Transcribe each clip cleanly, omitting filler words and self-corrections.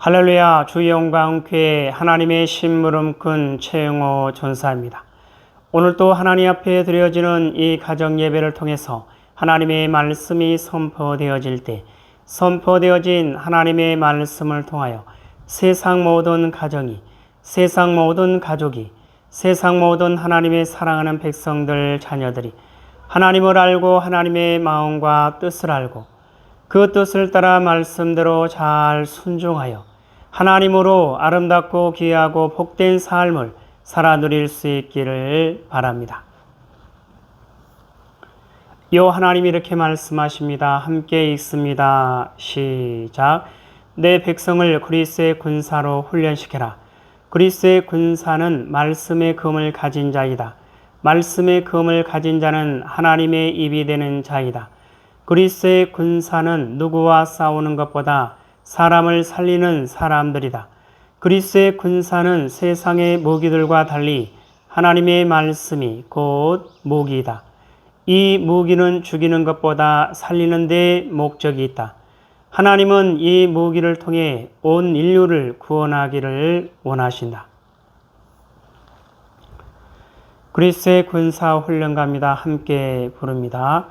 할렐루야. 주 영광교회 하나님의 심부름 꾼 최영호 전사입니다. 오늘 또 하나님 앞에 드려지는 이 가정 예배를 통해서 하나님의 말씀이 선포되어질 때 선포되어진 하나님의 말씀을 통하여 세상 모든 가정이, 세상 모든 가족이, 세상 모든 하나님의 사랑하는 백성들, 자녀들이 하나님을 알고 하나님의 마음과 뜻을 알고 그 뜻을 따라 말씀대로 잘 순종하여 하나님으로 아름답고 귀하고 복된 삶을 살아 누릴 수 있기를 바랍니다. 요 하나님이 이렇게 말씀하십니다. 함께 읽습니다. 시작. 내 백성을 그리스의 군사로 훈련시켜라. 그리스의 군사는 말씀의 검을 가진 자이다. 말씀의 검을 가진 자는 하나님의 입이 되는 자이다. 그리스의 군사는 누구와 싸우는 것보다 사람을 살리는 사람들이다. 그리스의 군사는 세상의 무기들과 달리 하나님의 말씀이 곧 무기이다. 이 무기는 죽이는 것보다 살리는 데 목적이 있다. 하나님은 이 무기를 통해 온 인류를 구원하기를 원하신다. 그리스의 군사 훈련가입니다. 함께 부릅니다.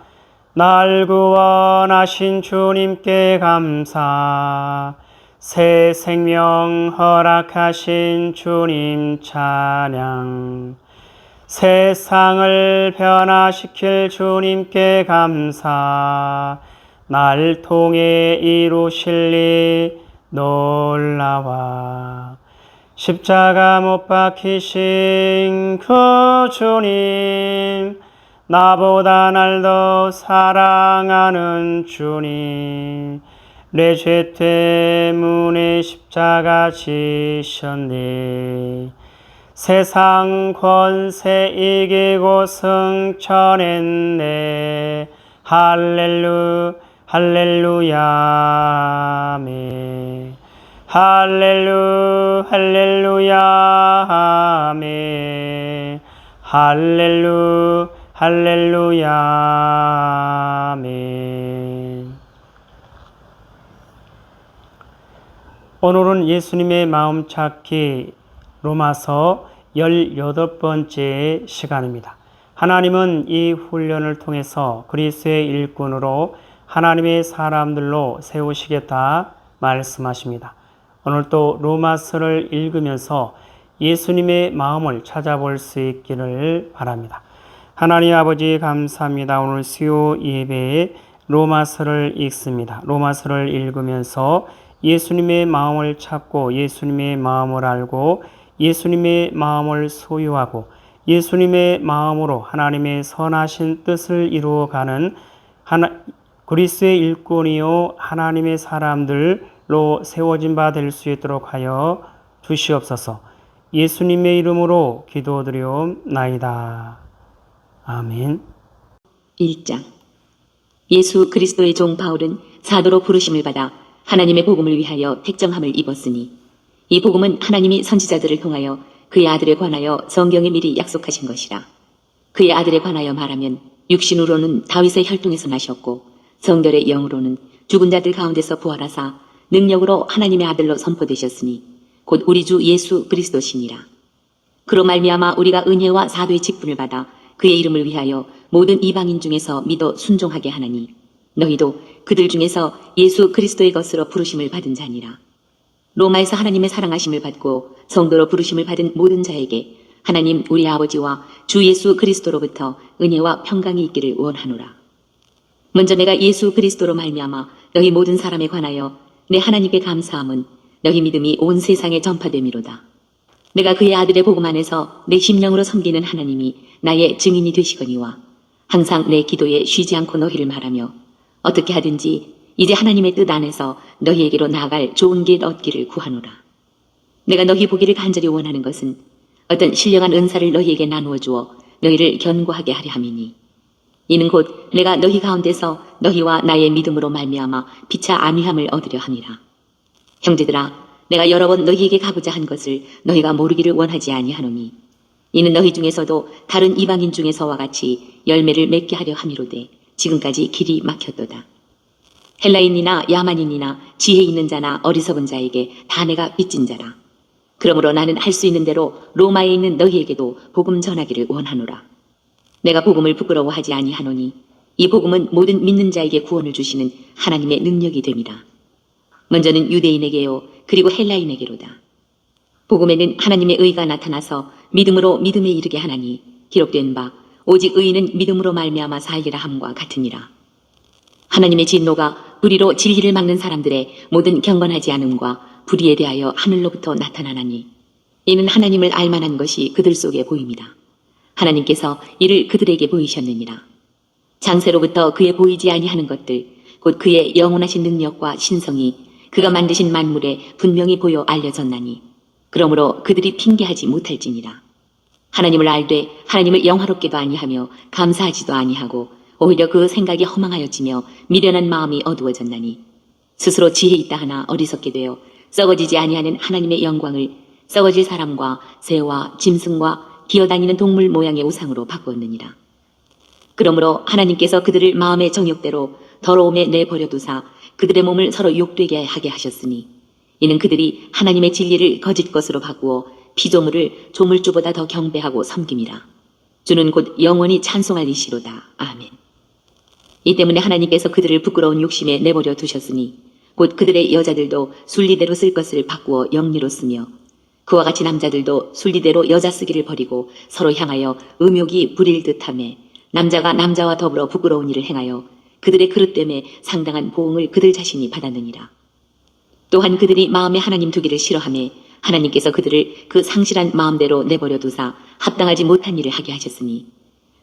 날 구원하신 주님께 감사, 새 생명 허락하신 주님 찬양, 세상을 변화시킬 주님께 감사, 날 통해 이루실 일 놀라와. 십자가 못 박히신 그 주님, 나보다 날 더 사랑하는 주님, 내 죄 때문에 십자가 지셨네. 세상 권세 이기고 승천했네. 할렐루야 아멘. 할렐루야 아멘. 할렐루야 아멘. 오늘은 예수님의 마음 찾기 로마서 18번째 시간입니다. 하나님은 이 훈련을 통해서 그리스의 일꾼으로 하나님의 사람들로 세우시겠다 말씀하십니다. 오늘 또 로마서를 읽으면서 예수님의 마음을 찾아볼 수 있기를 바랍니다. 하나님 아버지 감사합니다. 오늘 수요 예배에 로마서를 읽습니다. 로마서를 읽으면서 예수님의 마음을 찾고 예수님의 마음을 알고 예수님의 마음을 소유하고 예수님의 마음으로 하나님의 선하신 뜻을 이루어가는 그리스의 일꾼이요 하나님의 사람들로 세워진 바 될 수 있도록 하여 주시옵소서. 예수님의 이름으로 기도드리옵나이다. 아멘. 1장. 예수 그리스도의 종 바울은 사도로 부르심을 받아 하나님의 복음을 위하여 택정함을 입었으니 이 복음은 하나님이 선지자들을 통하여 그의 아들에 관하여 성경에 미리 약속하신 것이라. 그의 아들에 관하여 말하면 육신으로는 다윗의 혈통에서 나셨고 성결의 영으로는 죽은 자들 가운데서 부활하사 능력으로 하나님의 아들로 선포되셨으니 곧 우리 주 예수 그리스도시니라. 그로 말미암아 우리가 은혜와 사도의 직분을 받아 그의 이름을 위하여 모든 이방인 중에서 믿어 순종하게 하나니 너희도 그들 중에서 예수 그리스도의 것으로 부르심을 받은 자니라. 로마에서 하나님의 사랑하심을 받고 성도로 부르심을 받은 모든 자에게 하나님 우리 아버지와 주 예수 그리스도로부터 은혜와 평강이 있기를 원하노라. 먼저 내가 예수 그리스도로 말미암아 너희 모든 사람에 관하여 내 하나님께 감사함은 너희 믿음이 온 세상에 전파됨이로다. 내가 그의 아들의 복음 안에서 내 심령으로 섬기는 하나님이 나의 증인이 되시거니와 항상 내 기도에 쉬지 않고 너희를 말하며 어떻게 하든지 이제 하나님의 뜻 안에서 너희에게로 나아갈 좋은 길 얻기를 구하노라. 내가 너희 보기를 간절히 원하는 것은 어떤 신령한 은사를 너희에게 나누어 주어 너희를 견고하게 하려 함이니 이는 곧 내가 너희 가운데서 너희와 나의 믿음으로 말미암아 피차 안위함을 얻으려 함이라. 형제들아, 내가 여러 번 너희에게 가고자 한 것을 너희가 모르기를 원하지 아니하노니 이는 너희 중에서도 다른 이방인 중에서와 같이 열매를 맺게 하려 함이로되 지금까지 길이 막혔도다. 헬라인이나 야만인이나 지혜 있는 자나 어리석은 자에게 다 내가 빚진 자라. 그러므로 나는 할 수 있는 대로 로마에 있는 너희에게도 복음 전하기를 원하노라. 내가 복음을 부끄러워하지 아니하노니 이 복음은 모든 믿는 자에게 구원을 주시는 하나님의 능력이 됨이라. 먼저는 유대인에게요 그리고 헬라인에게로다. 복음에는 하나님의 의가 나타나서 믿음으로 믿음에 이르게 하나니 기록된 바 오직 의인은 믿음으로 말미암아 살리라 함과 같으니라. 하나님의 진노가 불의로 진리를 막는 사람들의 모든 경건하지 않음과 불의에 대하여 하늘로부터 나타나나니 이는 하나님을 알만한 것이 그들 속에 보입니다. 하나님께서 이를 그들에게 보이셨느니라. 장세로부터 그의 보이지 아니하는 것들 곧 그의 영원하신 능력과 신성이 그가 만드신 만물에 분명히 보여 알려졌나니 그러므로 그들이 핑계하지 못할지니라. 하나님을 알되 하나님을 영화롭게도 아니하며 감사하지도 아니하고 오히려 그 생각이 허망하여지며 미련한 마음이 어두워졌나니 스스로 지혜 있다 하나 어리석게 되어 썩어지지 아니하는 하나님의 영광을 썩어질 사람과 새와 짐승과 기어다니는 동물 모양의 우상으로 바꾸었느니라. 그러므로 하나님께서 그들을 마음의 정욕대로 더러움에 내버려 두사 그들의 몸을 서로 욕되게 하게 하셨으니 이는 그들이 하나님의 진리를 거짓 것으로 바꾸어 피조물을 조물주보다 더 경배하고 섬김이라. 주는 곧 영원히 찬송할 이시로다. 아멘. 이 때문에 하나님께서 그들을 부끄러운 욕심에 내버려 두셨으니 곧 그들의 여자들도 순리대로 쓸 것을 바꾸어 영리로 쓰며 그와 같이 남자들도 순리대로 여자 쓰기를 버리고 서로 향하여 음욕이 부릴 듯하며 남자가 남자와 더불어 부끄러운 일을 행하여 그들의 그릇됨에 상당한 보응을 그들 자신이 받았느니라. 또한 그들이 마음에 하나님 두기를 싫어하며 하나님께서 그들을 그 상실한 마음대로 내버려 두사 합당하지 못한 일을 하게 하셨으니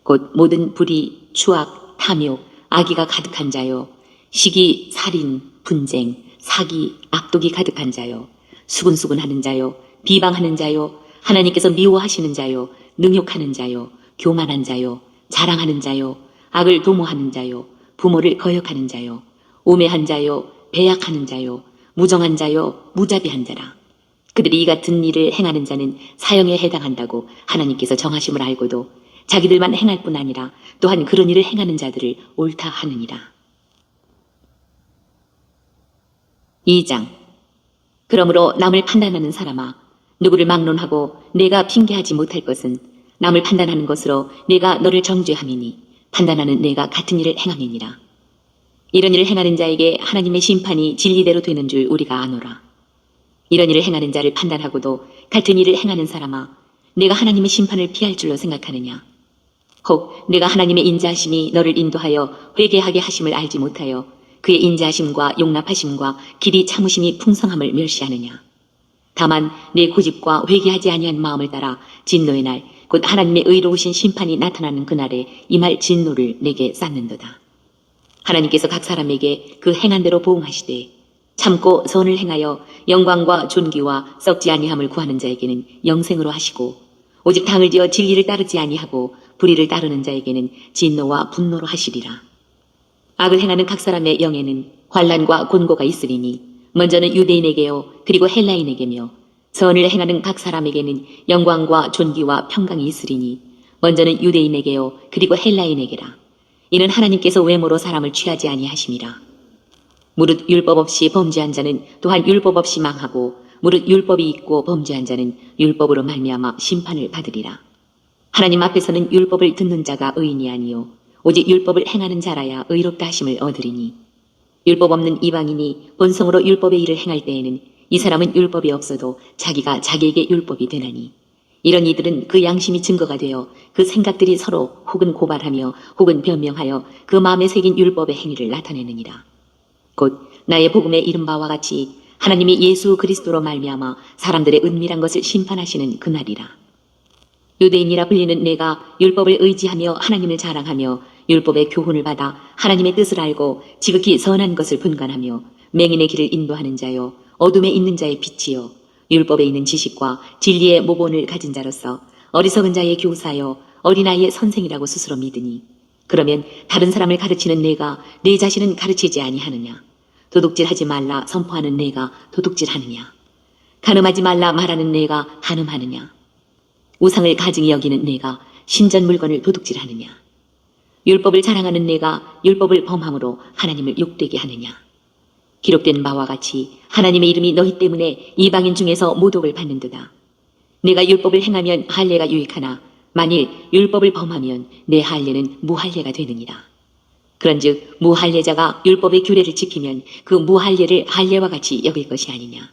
곧 모든 불의, 추악, 탐욕, 악의가 가득한 자요 시기, 살인, 분쟁, 사기, 악독이 가득한 자요 수군수군하는 자요 비방하는 자요 하나님께서 미워하시는 자요 능욕하는 자요 교만한 자요 자랑하는 자요 악을 도모하는 자요 부모를 거역하는 자요 오매한 자요 배약하는 자요 무정한 자요 무자비한 자라. 그들이 이 같은 일을 행하는 자는 사형에 해당한다고 하나님께서 정하심을 알고도 자기들만 행할 뿐 아니라 또한 그런 일을 행하는 자들을 옳다 하느니라. 2장. 그러므로 남을 판단하는 사람아 누구를 막론하고 내가 핑계하지 못할 것은 남을 판단하는 것으로 내가 너를 정죄함이니 판단하는 내가 같은 일을 행함이니라. 이런 일을 행하는 자에게 하나님의 심판이 진리대로 되는 줄 우리가 아노라. 이런 일을 행하는 자를 판단하고도 같은 일을 행하는 사람아 내가 하나님의 심판을 피할 줄로 생각하느냐. 혹 내가 하나님의 인자하심이 너를 인도하여 회개하게 하심을 알지 못하여 그의 인자하심과 용납하심과 길이 참으심이 풍성함을 멸시하느냐. 다만 내 고집과 회개하지 아니한 마음을 따라 진노의 날 곧 하나님의 의로우신 심판이 나타나는 그날에 임할 진노를 내게 쌓는도다. 하나님께서 각 사람에게 그 행한 대로 보응하시되 참고 선을 행하여 영광과 존귀와 썩지 아니함을 구하는 자에게는 영생으로 하시고 오직 당을 지어 진리를 따르지 아니하고 불의를 따르는 자에게는 진노와 분노로 하시리라. 악을 행하는 각 사람의 영에는 환난과 곤고가 있으리니 먼저는 유대인에게요 그리고 헬라인에게며 선을 행하는 각 사람에게는 영광과 존귀와 평강이 있으리니 먼저는 유대인에게요 그리고 헬라인에게라. 이는 하나님께서 외모로 사람을 취하지 아니하심이라. 무릇 율법 없이 범죄한 자는 또한 율법 없이 망하고 무릇 율법이 있고 범죄한 자는 율법으로 말미암아 심판을 받으리라. 하나님 앞에서는 율법을 듣는 자가 의인이 아니요 오직 율법을 행하는 자라야 의롭다 하심을 얻으리니 율법 없는 이방인이 본성으로 율법의 일을 행할 때에는 이 사람은 율법이 없어도 자기가 자기에게 율법이 되나니 이런 이들은 그 양심이 증거가 되어 그 생각들이 서로 혹은 고발하며 혹은 변명하여 그 마음에 새긴 율법의 행위를 나타내느니라. 곧 나의 복음에 이른 바와 같이 하나님이 예수 그리스도로 말미암아 사람들의 은밀한 것을 심판하시는 그날이라. 유대인이라 불리는 내가 율법을 의지하며 하나님을 자랑하며 율법의 교훈을 받아 하나님의 뜻을 알고 지극히 선한 것을 분간하며 맹인의 길을 인도하는 자요 어둠에 있는 자의 빛이요 율법에 있는 지식과 진리의 모본을 가진 자로서 어리석은 자의 교사요 어린아이의 선생이라고 스스로 믿으니 그러면 다른 사람을 가르치는 내가 내 자신은 가르치지 아니하느냐. 도둑질하지 말라 선포하는 내가 도둑질하느냐. 간음하지 말라 말하는 내가 간음하느냐. 우상을 가증히 여기는 내가 신전 물건을 도둑질하느냐. 율법을 자랑하는 내가 율법을 범함으로 하나님을 욕되게 하느냐. 기록된 바와 같이 하나님의 이름이 너희 때문에 이방인 중에서 모독을 받는도다. 내가 율법을 행하면 할례가 유익하나 만일 율법을 범하면 내 할례는 무할례가 되느니라. 그런즉 무할례자가 율법의 규례를 지키면 그 무할례를 할례와 같이 여길 것이 아니냐.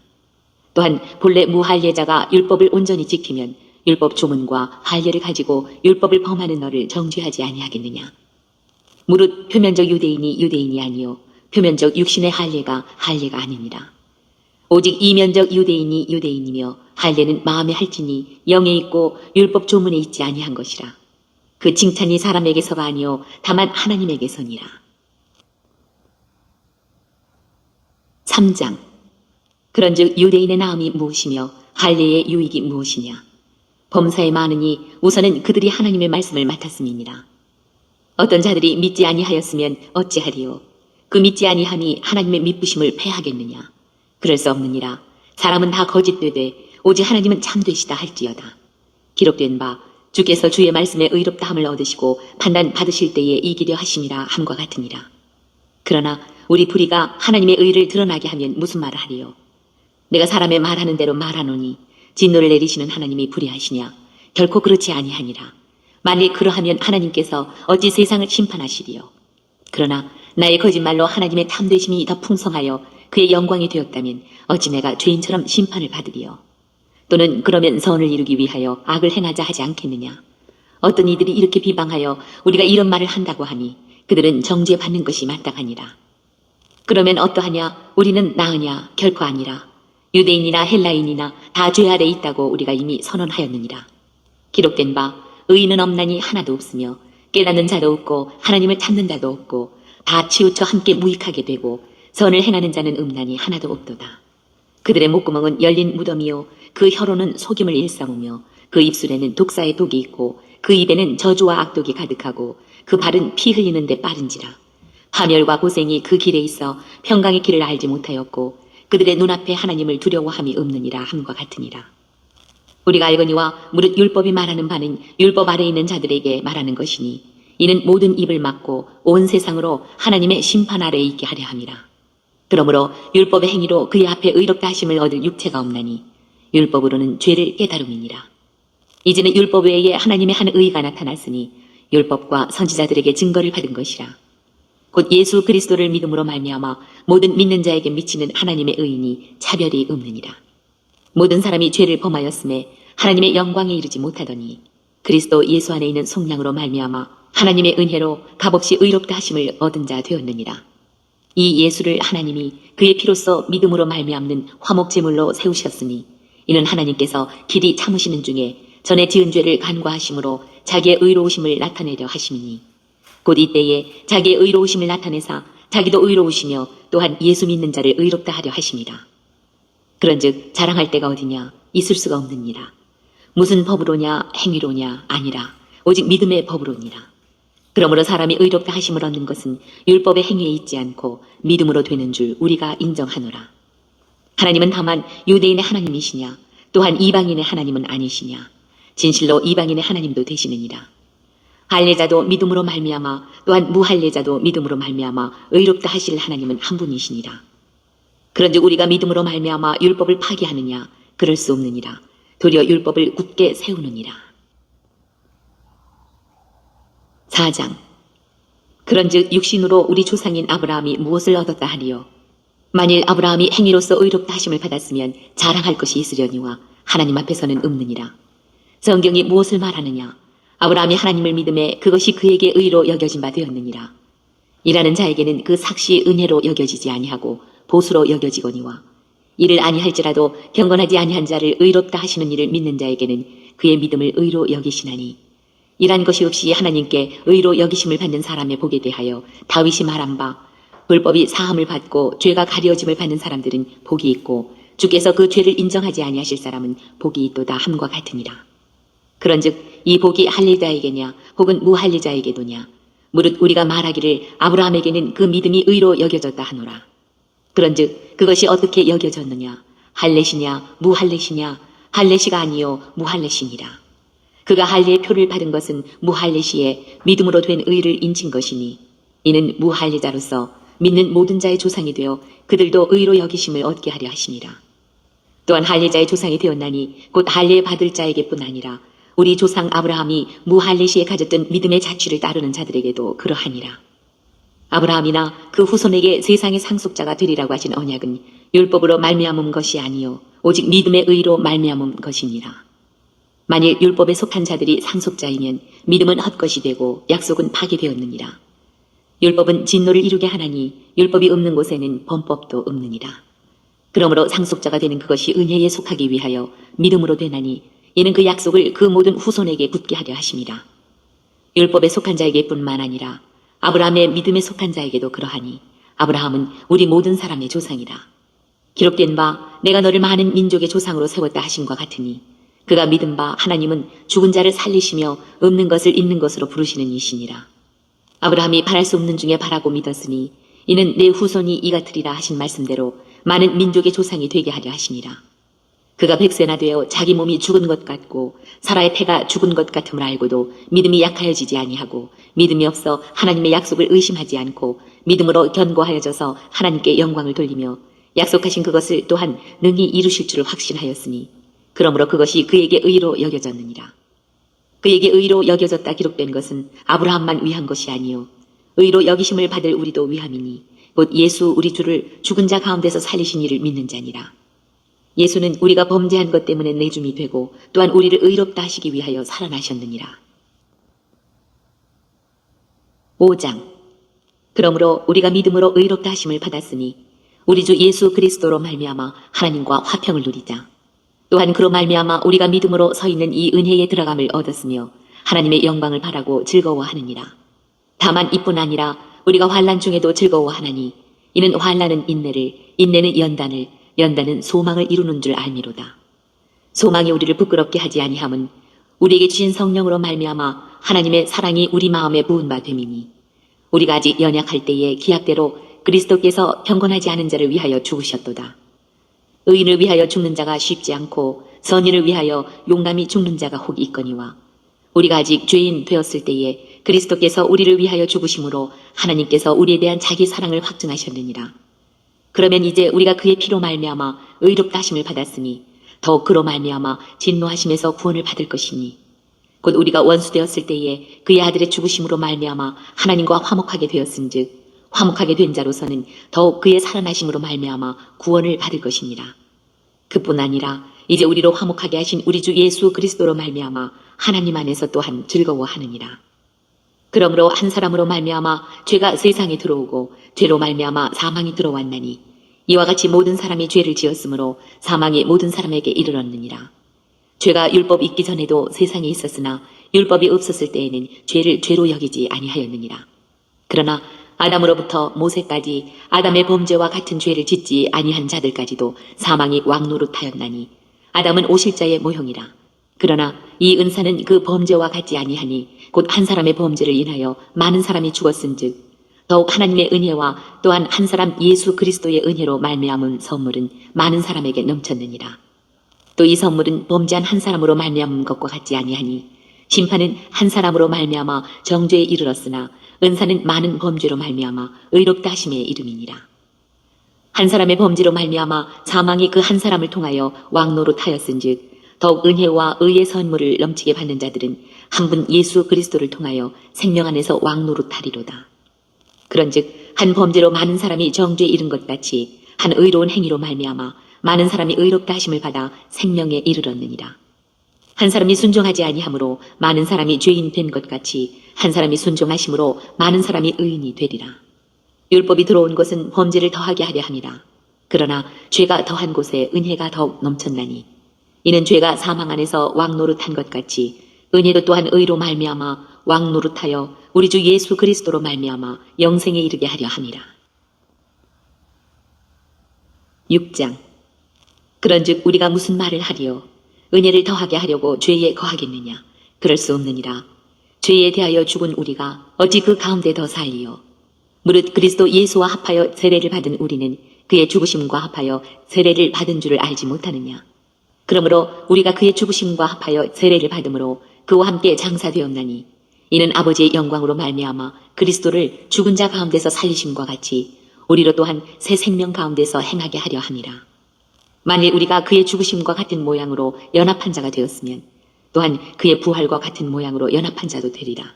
또한 본래 무할례자가 율법을 온전히 지키면 율법 조문과 할례를 가지고 율법을 범하는 너를 정죄하지 아니하겠느냐. 무릇 표면적 유대인이 유대인이 아니요 표면적 육신의 할례가 할례가 아니니라. 오직 이면적 유대인이 유대인이며 할례는 마음에 할지니 영에 있고 율법 조문에 있지 아니한 것이라. 그 칭찬이 사람에게서가 아니요 다만 하나님에게서니라. 3장. 그런즉 유대인의 나음이 무엇이며 할례의 유익이 무엇이냐. 범사에 많으니 우선은 그들이 하나님의 말씀을 맡았음이니라. 어떤 자들이 믿지 아니하였으면 어찌하리요. 그 믿지 아니함이 하나님의 믿부심을 패하겠느냐. 그럴 수 없느니라. 사람은 다 거짓되되 오직 하나님은 참되시다 할지어다. 기록된 바 주께서 주의 말씀에 의롭다함을 얻으시고 판단 받으실 때에 이기려 하심이라 함과 같으니라. 그러나 우리 불의가 하나님의 의를 드러나게 하면 무슨 말을 하리요. 내가 사람의 말하는 대로 말하노니 진노를 내리시는 하나님이 불의하시냐. 결코 그렇지 아니하니라. 만일 그러하면 하나님께서 어찌 세상을 심판하시리요. 그러나 나의 거짓말로 하나님의 탐되심이 더 풍성하여 그의 영광이 되었다면 어찌 내가 죄인처럼 심판을 받으리요. 또는 그러면 선을 이루기 위하여 악을 행하자 하지 않겠느냐. 어떤 이들이 이렇게 비방하여 우리가 이런 말을 한다고 하니 그들은 정죄받는 것이 마땅하니라. 그러면 어떠하냐. 우리는 나으냐. 결코 아니라. 유대인이나 헬라인이나 다 죄 아래 있다고 우리가 이미 선언하였느니라. 기록된 바 의인은 없나니 하나도 없으며 깨닫는 자도 없고 하나님을 찾는 자도 없고 다 치우쳐 함께 무익하게 되고 선을 행하는 자는 없나니 하나도 없도다. 그들의 목구멍은 열린 무덤이요 그 혀로는 속임을 일삼으며 그 입술에는 독사의 독이 있고 그 입에는 저주와 악독이 가득하고 그 발은 피 흘리는 데 빠른지라. 파멸과 고생이 그 길에 있어 평강의 길을 알지 못하였고 그들의 눈앞에 하나님을 두려워함이 없느니라 함과 같으니라. 우리가 알거니와 무릇 율법이 말하는 바는 율법 아래 있는 자들에게 말하는 것이니 이는 모든 입을 막고 온 세상으로 하나님의 심판 아래에 있게 하려 함이라. 그러므로 율법의 행위로 그의 앞에 의롭다 하심을 얻을 육체가 없나니 율법으로는 죄를 깨달음이니라. 이제는 율법 외에 하나님의 한 의가 나타났으니 율법과 선지자들에게 증거를 받은 것이라. 곧 예수 그리스도를 믿음으로 말미암아 모든 믿는 자에게 미치는 하나님의 의인이 차별이 없느니라. 모든 사람이 죄를 범하였음에 하나님의 영광에 이르지 못하더니 그리스도 예수 안에 있는 속량으로 말미암아 하나님의 은혜로 값없이 의롭다 하심을 얻은 자 되었느니라. 이 예수를 하나님이 그의 피로써 믿음으로 말미암는 화목제물로 세우셨으니 이는 하나님께서 길이 참으시는 중에 전에 지은 죄를 간과하심으로 자기의 의로우심을 나타내려 하심이니 곧 이때에 자기의 의로우심을 나타내사 자기도 의로우시며 또한 예수 믿는 자를 의롭다 하려 하심이라. 그런즉 자랑할 데가 어디냐. 있을 수가 없느니라. 무슨 법으로냐 행위로냐 아니라 오직 믿음의 법으로니라. 그러므로 사람이 의롭다 하심을 얻는 것은 율법의 행위에 있지 않고 믿음으로 되는 줄 우리가 인정하노라. 하나님은 다만 유대인의 하나님이시냐 또한 이방인의 하나님은 아니시냐. 진실로 이방인의 하나님도 되시느니라. 할례자도 믿음으로 말미암아 또한 무할례자도 믿음으로 말미암아 의롭다 하실 하나님은 한 분이시니라. 그런즉 우리가 믿음으로 말미암아 율법을 파기하느냐. 그럴 수 없느니라. 도리어 율법을 굳게 세우느니라. 4장. 그런즉 육신으로 우리 조상인 아브라함이 무엇을 얻었다 하리요. 만일 아브라함이 행위로서 의롭다 하심을 받았으면 자랑할 것이 있으려니와 하나님 앞에서는 없느니라. 성경이 무엇을 말하느냐. 아브라함이 하나님을 믿음에 그것이 그에게 의로 여겨진 바 되었느니라. 일하는 자에게는 그 삭시 은혜로 여겨지지 아니하고 보수로 여겨지거니와 이를 아니할지라도 경건하지 아니한 자를 의롭다 하시는 이를 믿는 자에게는 그의 믿음을 의로 여기시나니 일한 것이 없이 하나님께 의로 여기심을 받는 사람의 복에 대하여 다윗이 말한 바 불법이 사함을 받고 죄가 가려짐을 받는 사람들은 복이 있고 주께서 그 죄를 인정하지 아니하실 사람은 복이 있도다 함과 같으니라. 그런즉 이 복이 할례자에게냐 혹은 무할례자에게도냐. 무릇 우리가 말하기를 아브라함에게는 그 믿음이 의로 여겨졌다 하노라. 그런즉 그것이 어떻게 여겨졌느냐. 할례시냐 무할례시냐. 할례시가 아니요 무할례시니라. 그가 할례의 표를 받은 것은 무할례시에 믿음으로 된 의를 인친 것이니 이는 무할례자로서 믿는 모든 자의 조상이 되어 그들도 의로 여기심을 얻게 하려 하시니라. 또한 할례자의 조상이 되었나니 곧 할례 받을 자에게뿐 아니라 우리 조상 아브라함이 무할례 시에 가졌던 믿음의 자취를 따르는 자들에게도 그러하니라. 아브라함이나 그 후손에게 세상의 상속자가 되리라고 하신 언약은 율법으로 말미암은 것이 아니요 오직 믿음의 의로 말미암은 것이니라. 만일 율법에 속한 자들이 상속자이면 믿음은 헛것이 되고 약속은 파기되었느니라. 율법은 진노를 이루게 하나니 율법이 없는 곳에는 범법도 없느니라. 그러므로 상속자가 되는 그것이 은혜에 속하기 위하여 믿음으로 되나니 이는 그 약속을 그 모든 후손에게 붙게 하려 하심이라. 율법에 속한 자에게뿐만 아니라 아브라함의 믿음에 속한 자에게도 그러하니 아브라함은 우리 모든 사람의 조상이라. 기록된 바 내가 너를 많은 민족의 조상으로 세웠다 하심과 같으니 그가 믿은 바 하나님은 죽은 자를 살리시며 없는 것을 있는 것으로 부르시는 이시니라. 아브라함이 바랄 수 없는 중에 바라고 믿었으니 이는 내 후손이 이같으리라 하신 말씀대로 많은 민족의 조상이 되게 하려 하시니라. 그가 100세나 되어 자기 몸이 죽은 것 같고 사라의 태가 죽은 것 같음을 알고도 믿음이 약하여지지 아니하고 믿음이 없어 하나님의 약속을 의심하지 않고 믿음으로 견고하여져서 하나님께 영광을 돌리며 약속하신 그것을 또한 능히 이루실 줄을 확신하였으니 그러므로 그것이 그에게 의로 여겨졌느니라. 그에게 의로 여겨졌다 기록된 것은 아브라함만 위한 것이 아니요 의로 여기심을 받을 우리도 위함이니 곧 예수 우리 주를 죽은 자 가운데서 살리신 이를 믿는 자니라. 예수는 우리가 범죄한 것 때문에 내줌이 되고 또한 우리를 의롭다 하시기 위하여 살아나셨느니라. 5장. 그러므로 우리가 믿음으로 의롭다 하심을 받았으니 우리 주 예수 그리스도로 말미암아 하나님과 화평을 누리자. 또한 그로 말미암아 우리가 믿음으로 서 있는 이 은혜에 들어감을 얻었으며 하나님의 영광을 바라고 즐거워하느니라. 다만 이뿐 아니라 우리가 환난 중에도 즐거워하나니 이는 환난은 인내를, 인내는 연단을, 연단은 소망을 이루는 줄 알미로다. 소망이 우리를 부끄럽게 하지 아니함은 우리에게 주신 성령으로 말미암아 하나님의 사랑이 우리 마음에 부은 바 됨이니 우리가 아직 연약할 때에 기약대로 그리스도께서 경건하지 않은 자를 위하여 죽으셨도다. 의인을 위하여 죽는 자가 쉽지 않고 선인을 위하여 용감히 죽는 자가 혹 있거니와 우리가 아직 죄인 되었을 때에 그리스도께서 우리를 위하여 죽으심으로 하나님께서 우리에 대한 자기 사랑을 확증하셨느니라. 그러면 이제 우리가 그의 피로 말미암아 의롭다 하심을 받았으니 더욱 그로 말미암아 진노하심에서 구원을 받을 것이니 곧 우리가 원수되었을 때에 그의 아들의 죽으심으로 말미암아 하나님과 화목하게 되었은즉 화목하게 된 자로서는 더욱 그의 살아나심으로 말미암아 구원을 받을 것이니라. 그뿐 아니라 이제 우리로 화목하게 하신 우리 주 예수 그리스도로 말미암아 하나님 안에서 또한 즐거워하느니라. 그러므로 한 사람으로 말미암아 죄가 세상에 들어오고 죄로 말미암아 사망이 들어왔나니 이와 같이 모든 사람이 죄를 지었으므로 사망이 모든 사람에게 이르렀느니라. 죄가 율법 있기 전에도 세상에 있었으나 율법이 없었을 때에는 죄를 죄로 여기지 아니하였느니라. 그러나 아담으로부터 모세까지 아담의 범죄와 같은 죄를 짓지 아니한 자들까지도 사망이 왕노릇하였나니 아담은 오실자의 모형이라. 그러나 이 은사는 그 범죄와 같지 아니하니 곧 한 사람의 범죄를 인하여 많은 사람이 죽었은즉 더욱 하나님의 은혜와 또한 한 사람 예수 그리스도의 은혜로 말미암은 선물은 많은 사람에게 넘쳤느니라. 또 이 선물은 범죄한 한 사람으로 말미암은 것과 같지 아니하니 심판은 한 사람으로 말미암아 정죄에 이르렀으나 은사는 많은 범죄로 말미암아 의롭다 하심의 이름이니라. 한 사람의 범죄로 말미암아 사망이 그 한 사람을 통하여 왕노릇하였은즉 더욱 은혜와 의의 선물을 넘치게 받는 자들은 한 분 예수 그리스도를 통하여 생명 안에서 왕노릇하리로다. 그런즉 한 범죄로 많은 사람이 정죄에 이른 것 같이 한 의로운 행위로 말미암아 많은 사람이 의롭다 하심을 받아 생명에 이르렀느니라. 한 사람이 순종하지 아니하므로 많은 사람이 죄인 된 것 같이 한 사람이 순종하심으로 많은 사람이 의인이 되리라. 율법이 들어온 것은 범죄를 더하게 하려 함이라. 그러나 죄가 더한 곳에 은혜가 더욱 넘쳤나니 이는 죄가 사망 안에서 왕노릇한 것 같이 은혜도 또한 의로 말미암아 왕노릇하여 우리 주 예수 그리스도로 말미암아 영생에 이르게 하려 함이라. 6장. 그런즉 우리가 무슨 말을 하리요? 은혜를 더하게 하려고 죄에 거하겠느냐? 그럴 수 없느니라. 죄에 대하여 죽은 우리가 어찌 그 가운데 더 살리요? 무릇 그리스도 예수와 합하여 세례를 받은 우리는 그의 죽으심과 합하여 세례를 받은 줄을 알지 못하느냐? 그러므로 우리가 그의 죽으심과 합하여 세례를 받음으로 그와 함께 장사되었나니 이는 아버지의 영광으로 말미암아 그리스도를 죽은 자 가운데서 살리심과 같이 우리로 또한 새 생명 가운데서 행하게 하려 함이라. 만일 우리가 그의 죽으심과 같은 모양으로 연합한 자가 되었으면 또한 그의 부활과 같은 모양으로 연합한 자도 되리라.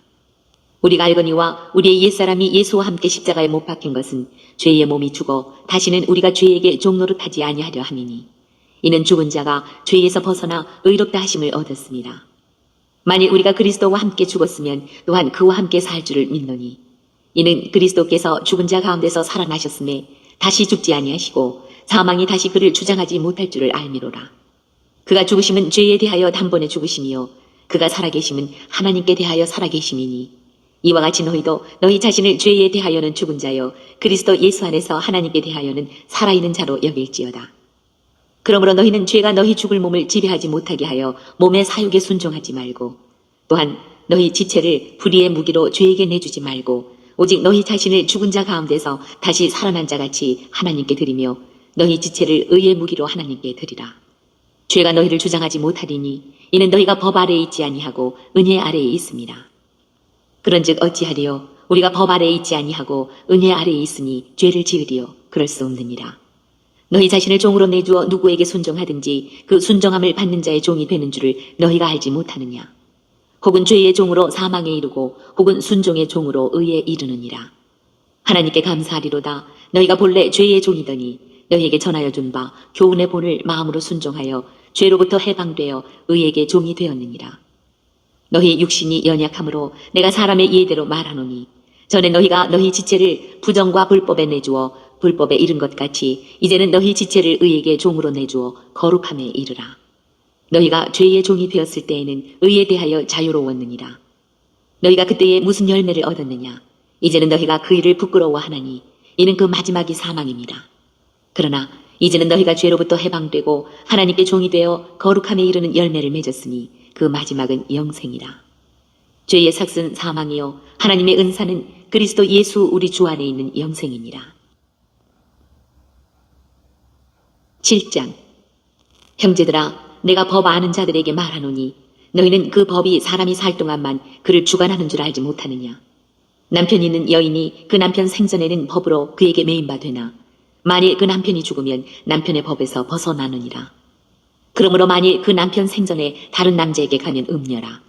우리가 알거니와 우리의 옛사람이 예수와 함께 십자가에 못 박힌 것은 죄의 몸이 죽어 다시는 우리가 죄에게 종노릇하지 아니하려 함이니 이는 죽은 자가 죄에서 벗어나 의롭다 하심을 얻었습니다. 만일 우리가 그리스도와 함께 죽었으면 또한 그와 함께 살 줄을 믿노니 이는 그리스도께서 죽은 자 가운데서 살아나셨음에 다시 죽지 아니하시고 사망이 다시 그를 주장하지 못할 줄을 알미로라. 그가 죽으심은 죄에 대하여 단번에 죽으심이요 그가 살아계심은 하나님께 대하여 살아계심이니 이와 같이 너희도 너희 자신을 죄에 대하여는 죽은 자요 그리스도 예수 안에서 하나님께 대하여는 살아있는 자로 여길지어다. 그러므로 너희는 죄가 너희 죽을 몸을 지배하지 못하게 하여 몸의 사욕에 순종하지 말고 또한 너희 지체를 불의의 무기로 죄에게 내주지 말고 오직 너희 자신을 죽은 자 가운데서 다시 살아난 자같이 하나님께 드리며 너희 지체를 의의 무기로 하나님께 드리라. 죄가 너희를 주장하지 못하리니 이는 너희가 법 아래에 있지 아니하고 은혜 아래에 있습니다. 그런즉 어찌하리요 우리가 법 아래에 있지 아니하고 은혜 아래에 있으니 죄를 지으리요 그럴 수 없느니라. 너희 자신을 종으로 내주어 누구에게 순종하든지 그 순종함을 받는 자의 종이 되는 줄을 너희가 알지 못하느냐. 혹은 죄의 종으로 사망에 이르고 혹은 순종의 종으로 의에 이르느니라. 하나님께 감사하리로다. 너희가 본래 죄의 종이더니 너희에게 전하여 준 바 교훈의 본을 마음으로 순종하여 죄로부터 해방되어 의에게 종이 되었느니라. 너희 육신이 연약함으로 내가 사람의 예대로 말하노니 전에 너희가 너희 지체를 부정과 불법에 내주어 불법에 이른 것 같이 이제는 너희 지체를 의에게 종으로 내주어 거룩함에 이르라. 너희가 죄의 종이 되었을 때에는 의에 대하여 자유로웠느니라. 너희가 그때에 무슨 열매를 얻었느냐. 이제는 너희가 그 일을 부끄러워하나니 이는 그 마지막이 사망입니다. 그러나 이제는 너희가 죄로부터 해방되고 하나님께 종이 되어 거룩함에 이르는 열매를 맺었으니 그 마지막은 영생이라. 죄의 삭은 사망이요 하나님의 은사는 그리스도 예수 우리 주 안에 있는 영생이니라. 7장. 형제들아 내가 법 아는 자들에게 말하노니 너희는 그 법이 사람이 살 동안만 그를 주관하는 줄 알지 못하느냐. 남편이 있는 여인이 그 남편 생전에는 법으로 그에게 매인 바 되나 만일 그 남편이 죽으면 남편의 법에서 벗어나느니라. 그러므로 만일 그 남편 생전에 다른 남자에게 가면 음녀라.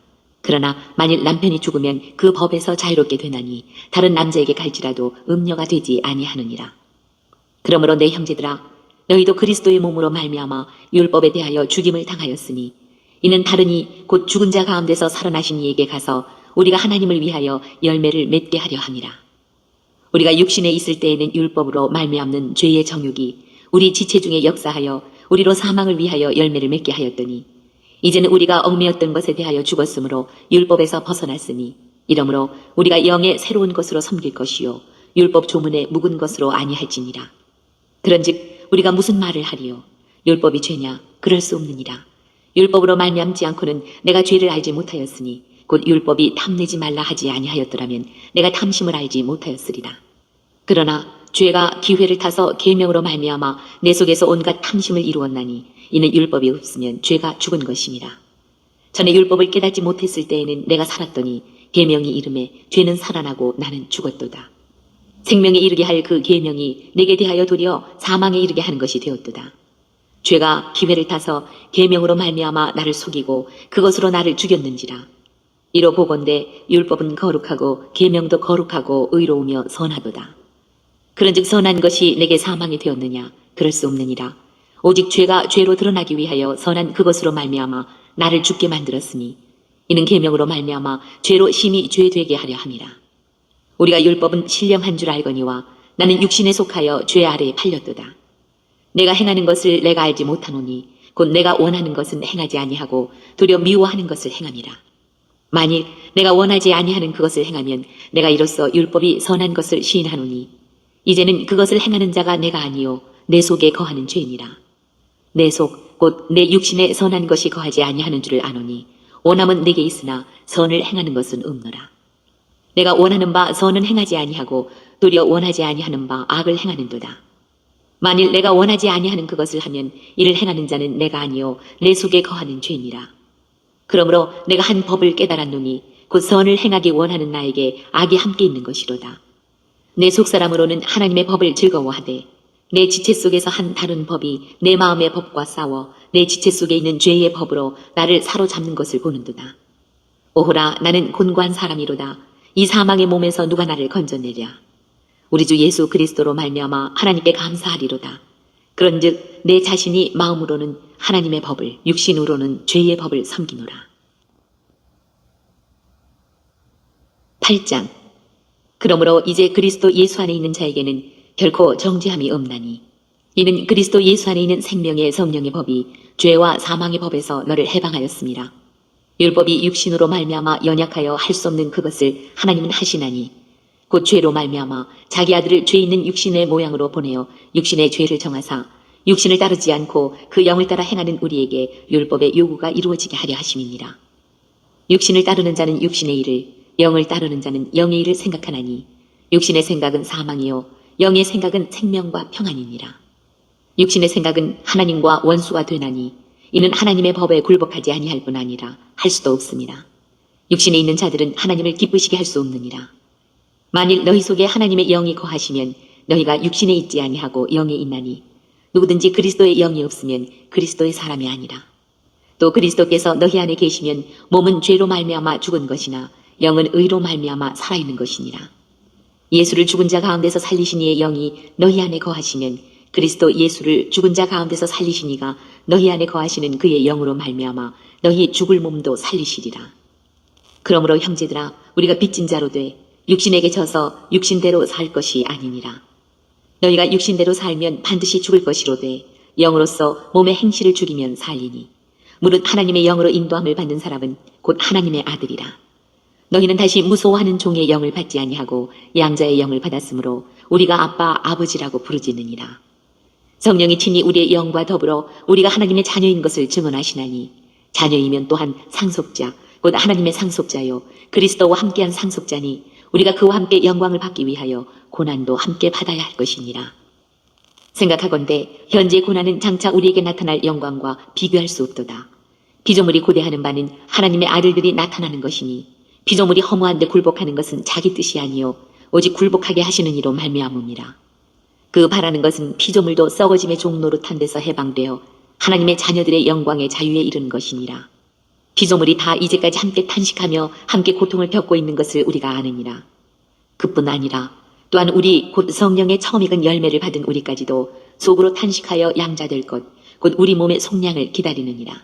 그러나 만일 남편이 죽으면 그 법에서 자유롭게 되나니 다른 남자에게 갈지라도 음녀가 되지 아니하느니라. 그러므로 내 형제들아 너희도 그리스도의 몸으로 말미암아 율법에 대하여 죽임을 당하였으니 이는 다른이 곧 죽은 자 가운데서 살아나신 이에게 가서 우리가 하나님을 위하여 열매를 맺게 하려 함이라. 우리가 육신에 있을 때에는 율법으로 말미암는 죄의 정욕이 우리 지체 중에 역사하여 우리로 사망을 위하여 열매를 맺게 하였더니 이제는 우리가 얽매였던 것에 대하여 죽었으므로 율법에서 벗어났으니 이러므로 우리가 영의 새로운 것으로 섬길 것이요 율법 조문에 묵은 것으로 아니할지니라. 그런즉 우리가 무슨 말을 하리요? 율법이 죄냐? 그럴 수 없느니라. 율법으로 말미암지 않고는 내가 죄를 알지 못하였으니 곧 율법이 탐내지 말라 하지 아니하였더라면 내가 탐심을 알지 못하였으리라. 그러나 죄가 기회를 타서 계명으로 말미암아 내 속에서 온갖 탐심을 이루었나니 이는 율법이 없으면 죄가 죽은 것임이라. 전에 율법을 깨닫지 못했을 때에는 내가 살았더니 계명이 이름에 죄는 살아나고 나는 죽었도다. 생명에 이르게 할 그 계명이 내게 대하여 도리어 사망에 이르게 하는 것이 되었도다. 죄가 기회를 타서 계명으로 말미암아 나를 속이고 그것으로 나를 죽였는지라. 이로 보건대 율법은 거룩하고 계명도 거룩하고 의로우며 선하도다. 그런즉 선한 것이 내게 사망이 되었느냐? 그럴 수 없느니라. 오직 죄가 죄로 드러나기 위하여 선한 그것으로 말미암아 나를 죽게 만들었으니 이는 계명으로 말미암아 죄로 심히 죄되게 하려 함이라. 우리가 율법은 신령한 줄 알거니와 나는 육신에 속하여 죄 아래에 팔렸도다. 내가 행하는 것을 내가 알지 못하노니 곧 내가 원하는 것은 행하지 아니하고 도리어 미워하는 것을 행함이라. 만일 내가 원하지 아니하는 그것을 행하면 내가 이로써 율법이 선한 것을 시인하노니 이제는 그것을 행하는 자가 내가 아니요 내 속에 거하는 죄니라. 내 속 곧 내 육신에 선한 것이 거하지 아니하는 줄을 아노니 원함은 내게 있으나 선을 행하는 것은 없노라. 내가 원하는 바 선은 행하지 아니하고 도리어 원하지 아니하는 바 악을 행하는도다. 만일 내가 원하지 아니하는 그것을 하면 이를 행하는 자는 내가 아니요 내 속에 거하는 죄니라. 그러므로 내가 한 법을 깨달았노니 곧 선을 행하기 원하는 나에게 악이 함께 있는 것이로다. 내 속사람으로는 하나님의 법을 즐거워하되 내 지체 속에서 한 다른 법이 내 마음의 법과 싸워 내 지체 속에 있는 죄의 법으로 나를 사로잡는 것을 보는도다. 오호라, 나는 곤고한 사람이로다. 이 사망의 몸에서 누가 나를 건져내랴. 우리 주 예수 그리스도로 말미암아 하나님께 감사하리로다. 그런즉 내 자신이 마음으로는 하나님의 법을, 육신으로는 죄의 법을 섬기노라. 8장. 그러므로 이제 그리스도 예수 안에 있는 자에게는 결코 정죄함이 없나니 이는 그리스도 예수 안에 있는 생명의 성령의 법이 죄와 사망의 법에서 너를 해방하였습니다. 율법이 육신으로 말미암아 연약하여 할 수 없는 그것을 하나님은 하시나니 곧 죄로 말미암아 자기 아들을 죄 있는 육신의 모양으로 보내어 육신의 죄를 정하사 육신을 따르지 않고 그 영을 따라 행하는 우리에게 율법의 요구가 이루어지게 하려 하심이니라. 육신을 따르는 자는 육신의 일을, 영을 따르는 자는 영의 일을 생각하나니 육신의 생각은 사망이요 영의 생각은 생명과 평안이니라. 육신의 생각은 하나님과 원수가 되나니 이는 하나님의 법에 굴복하지 아니할 뿐 아니라 할 수도 없습니다. 육신에 있는 자들은 하나님을 기쁘시게 할 수 없느니라. 만일 너희 속에 하나님의 영이 거하시면 너희가 육신에 있지 아니하고 영에 있나니 누구든지 그리스도의 영이 없으면 그리스도의 사람이 아니라. 또 그리스도께서 너희 안에 계시면 몸은 죄로 말미암아 죽은 것이나 영은 의로 말미암아 살아있는 것이니라. 예수를 죽은 자 가운데서 살리신 이의 영이 너희 안에 거하시면 그리스도 예수를 죽은 자 가운데서 살리신 이가 너희 안에 거하시는 그의 영으로 말미암아 너희 죽을 몸도 살리시리라. 그러므로 형제들아, 우리가 빚진 자로 돼 육신에게 져서 육신대로 살 것이 아니니라. 너희가 육신대로 살면 반드시 죽을 것이로되 영으로서 몸의 행실을 죽이면 살리니 무릇 하나님의 영으로 인도함을 받는 사람은 곧 하나님의 아들이라. 너희는 다시 무소하는 종의 영을 받지 아니하고 양자의 영을 받았으므로 우리가 아빠 아버지라고 부르짖느니라. 성령이 친히 우리의 영과 더불어 우리가 하나님의 자녀인 것을 증언하시나니 자녀이면 또한 상속자 곧 하나님의 상속자요 그리스도와 함께한 상속자니 우리가 그와 함께 영광을 받기 위하여 고난도 함께 받아야 할 것이니라. 생각하건대 현재의 고난은 장차 우리에게 나타날 영광과 비교할 수 없도다. 피조물이 고대하는 바는 하나님의 아들들이 나타나는 것이니 피조물이 허무한 데 굴복하는 것은 자기 뜻이 아니요 오직 굴복하게 하시는 이로 말미암음이라. 그 바라는 것은 피조물도 썩어짐의 종노릇한 데서 해방되어 하나님의 자녀들의 영광의 자유에 이르는 것이니라. 피조물이 다 이제까지 함께 탄식하며 함께 고통을 겪고 있는 것을 우리가 아느니라. 그뿐 아니라 또한 우리 곧 성령의 처음 익은 열매를 받은 우리까지도 속으로 탄식하여 양자될 것 곧 우리 몸의 속량을 기다리느니라.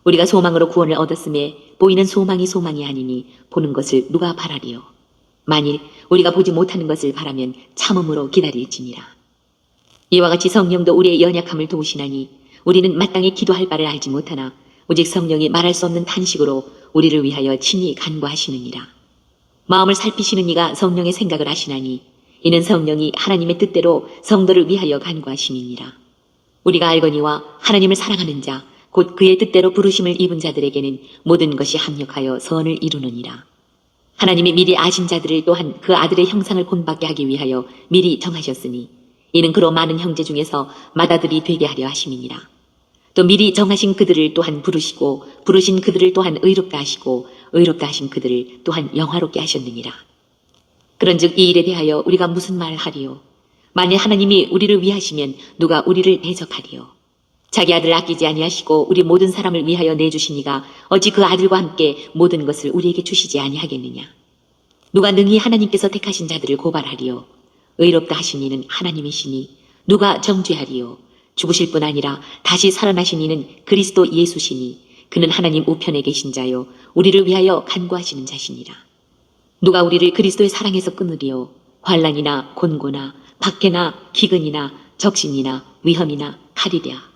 우리가 소망으로 구원을 얻었음에 보이는 소망이 소망이 아니니 보는 것을 누가 바라리요. 만일 우리가 보지 못하는 것을 바라면 참음으로 기다릴지니라. 이와 같이 성령도 우리의 연약함을 도우시나니 우리는 마땅히 기도할 바를 알지 못하나 오직 성령이 말할 수 없는 탄식으로 우리를 위하여 친히 간구하시느니라. 마음을 살피시는 이가 성령의 생각을 하시나니 이는 성령이 하나님의 뜻대로 성도를 위하여 간구하심이니라. 우리가 알거니와 하나님을 사랑하는 자 곧 그의 뜻대로 부르심을 입은 자들에게는 모든 것이 합력하여 선을 이루느니라. 하나님이 미리 아신 자들을 또한 그 아들의 형상을 본받게 하기 위하여 미리 정하셨으니 이는 그로 많은 형제 중에서 맏아들이 되게 하려 하심이니라. 또 미리 정하신 그들을 또한 부르시고 부르신 그들을 또한 의롭다 하시고 의롭다 하신 그들을 또한 영화롭게 하셨느니라. 그런즉 이 일에 대하여 우리가 무슨 말을 하리요? 만일 하나님이 우리를 위하시면 누가 우리를 대적하리요? 자기 아들을 아끼지 아니하시고 우리 모든 사람을 위하여 내주시니가 어찌 그 아들과 함께 모든 것을 우리에게 주시지 아니하겠느냐? 누가 능히 하나님께서 택하신 자들을 고발하리요? 의롭다 하신 이는 하나님이시니 누가 정죄하리요? 죽으실 뿐 아니라 다시 살아나신 이는 그리스도 예수시니 그는 하나님 우편에 계신 자요 우리를 위하여 간구하시는 자시니라. 누가 우리를 그리스도의 사랑에서 끊으리요? 환난이나 곤고나 박해나 기근이나 적신이나 위험이나 칼이랴.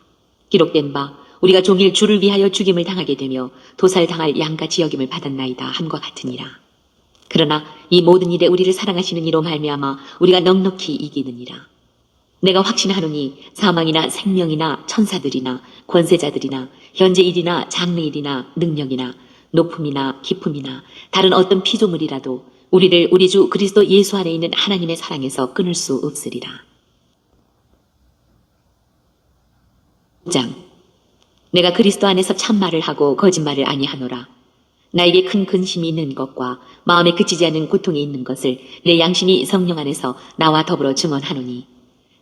기록된 바 우리가 종일 주를 위하여 죽임을 당하게 되며 도살당할 양같이 여김을 받았나이다 함과 같으니라. 그러나 이 모든 일에 우리를 사랑하시는 이로 말미암아 우리가 넉넉히 이기느니라. 내가 확신하노니 사망이나 생명이나 천사들이나 권세자들이나 현재 일이나 장래 일이나 능력이나 높음이나 깊음이나 다른 어떤 피조물이라도 우리를 우리 주 그리스도 예수 안에 있는 하나님의 사랑에서 끊을 수 없으리라. 9장. 내가 그리스도 안에서 참말을 하고 거짓말을 아니하노라. 나에게 큰 근심이 있는 것과 마음에 그치지 않는 고통이 있는 것을 내 양심이 성령 안에서 나와 더불어 증언하노니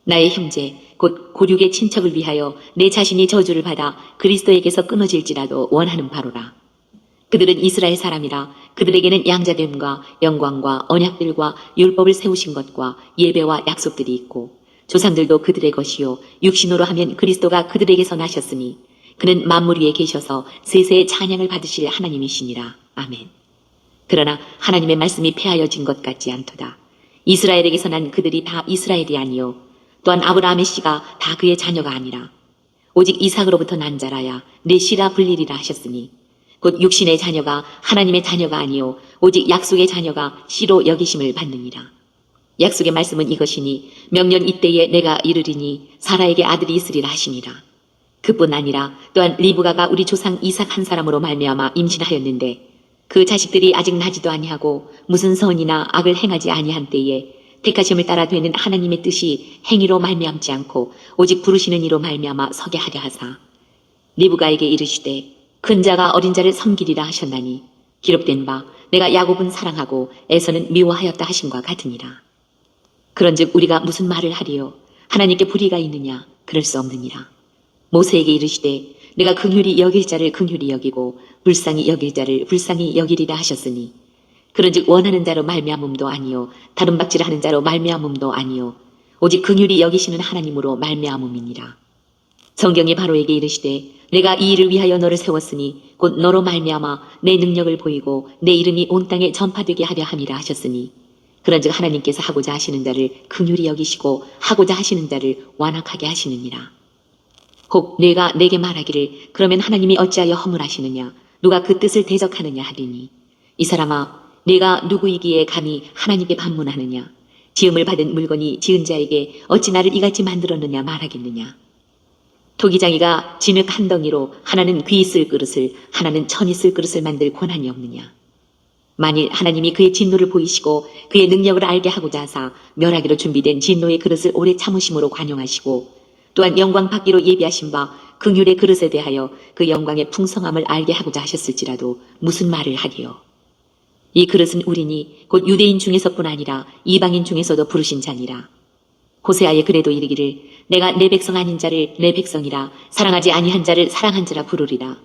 나의 형제 곧 고륙의 친척을 위하여 내 자신이 저주를 받아 그리스도에게서 끊어질지라도 원하는 바로라. 그들은 이스라엘 사람이라 그들에게는 양자됨과 영광과 언약들과 율법을 세우신 것과 예배와 약속들이 있고 조상들도 그들의 것이요 육신으로 하면 그리스도가 그들에게서 나셨으니 그는 만물 위에 계셔서 세세의 찬양을 받으실 하나님이시니라. 아멘. 그러나 하나님의 말씀이 폐하여진 것 같지 않도다. 이스라엘에게서 난 그들이 다 이스라엘이 아니요 또한 아브라함의 씨가 다 그의 자녀가 아니라 오직 이삭으로부터 난 자라야 내 씨라 불리리라 하셨으니 곧 육신의 자녀가 하나님의 자녀가 아니요 오직 약속의 자녀가 씨로 여기심을 받느니라. 약속의 말씀은 이것이니 명년 이때에 내가 이르리니 사라에게 아들이 있으리라 하시니라. 그뿐 아니라 또한 리브가가 우리 조상 이삭 한 사람으로 말미암아 임신하였는데 그 자식들이 아직 나지도 아니하고 무슨 선이나 악을 행하지 아니한 때에 택하심을 따라 되는 하나님의 뜻이 행위로 말미암지 않고 오직 부르시는 이로 말미암아 서게 하려 하사 리브가에게 이르시되 큰 자가 어린 자를 섬기리라 하셨나니 기록된 바 내가 야곱은 사랑하고 에서는 미워하였다 하신과 같으니라. 그런즉 우리가 무슨 말을 하리요 하나님께 불의가 있느냐 그럴 수 없느니라. 모세에게 이르시되 내가 긍휼히 여길 자를 긍휼히 여기고 불쌍히 여길 자를 불쌍히 여기리라 하셨으니 그런즉 원하는 자로 말미암음도 아니요 다른 박질하는 자로 말미암음도 아니요 오직 긍휼히 여기시는 하나님으로 말미암음이니라. 성경이 바로에게 이르시되 내가 이 일을 위하여 너를 세웠으니 곧 너로 말미암아 내 능력을 보이고 내 이름이 온 땅에 전파되게 하려 함이라 하셨으니 그런즉 하나님께서 하고자 하시는 자를 긍휼히 여기시고 하고자 하시는 자를 완악하게 하시느니라. 혹 내가 내게 말하기를 그러면 하나님이 어찌하여 허물하시느냐 누가 그 뜻을 대적하느냐 하리니 이 사람아 내가 누구이기에 감히 하나님께 반문하느냐 지음을 받은 물건이 지은 자에게 어찌 나를 이같이 만들었느냐 말하겠느냐. 토기장이가 진흙 한 덩이로 하나는 귀 쓸 그릇을 하나는 천이 쓸 그릇을 만들 권한이 없느냐. 만일 하나님이 그의 진노를 보이시고 그의 능력을 알게 하고자 하사 멸하기로 준비된 진노의 그릇을 오래 참으심으로 관용하시고 또한 영광 받기로 예비하신 바 긍휼의 그릇에 대하여 그 영광의 풍성함을 알게 하고자 하셨을지라도 무슨 말을 하리요. 이 그릇은 우리니 곧 유대인 중에서뿐 아니라 이방인 중에서도 부르신 자니라. 호세아의 글에도 이르기를 내가 내 백성 아닌 자를 내 백성이라 사랑하지 아니한 자를 사랑한지라 부르리라.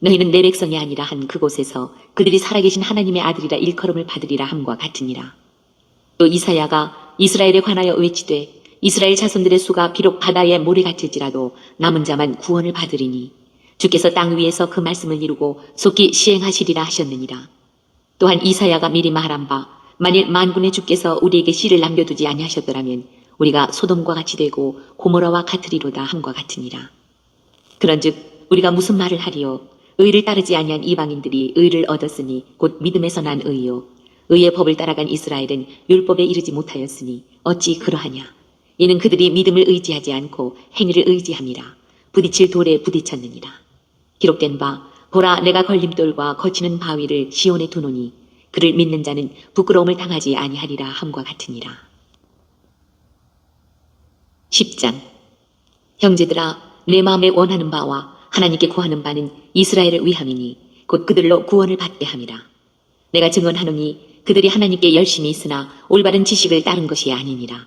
너희는 내 백성이 아니라 한 그곳에서 그들이 살아계신 하나님의 아들이라 일컬음을 받으리라 함과 같으니라. 또 이사야가 이스라엘에 관하여 외치되 이스라엘 자손들의 수가 비록 바다에 모래 같을지라도 남은 자만 구원을 받으리니 주께서 땅 위에서 그 말씀을 이루고 속히 시행하시리라 하셨느니라. 또한 이사야가 미리 말한 바 만일 만군의 주께서 우리에게 씨를 남겨두지 아니하셨더라면 우리가 소돔과 같이 되고 고모라와 같으리로다 함과 같으니라. 그런즉 우리가 무슨 말을 하리요 의를 따르지 아니한 이방인들이 의를 얻었으니 곧 믿음에서 난 의요 의의 법을 따라간 이스라엘은 율법에 이르지 못하였으니 어찌 그러하냐. 이는 그들이 믿음을 의지하지 않고 행위를 의지함이라 부딪힐 돌에 부딪혔느니라. 기록된 바 보라 내가 걸림돌과 거치는 바위를 시온에 두노니 그를 믿는 자는 부끄러움을 당하지 아니하리라 함과 같으니라. 10장. 형제들아 내 마음에 원하는 바와 하나님께 구하는 바는 이스라엘을 위함이니 곧 그들로 구원을 받게 함이라. 내가 증언하노니 그들이 하나님께 열심히 있으나 올바른 지식을 따른 것이 아니니라.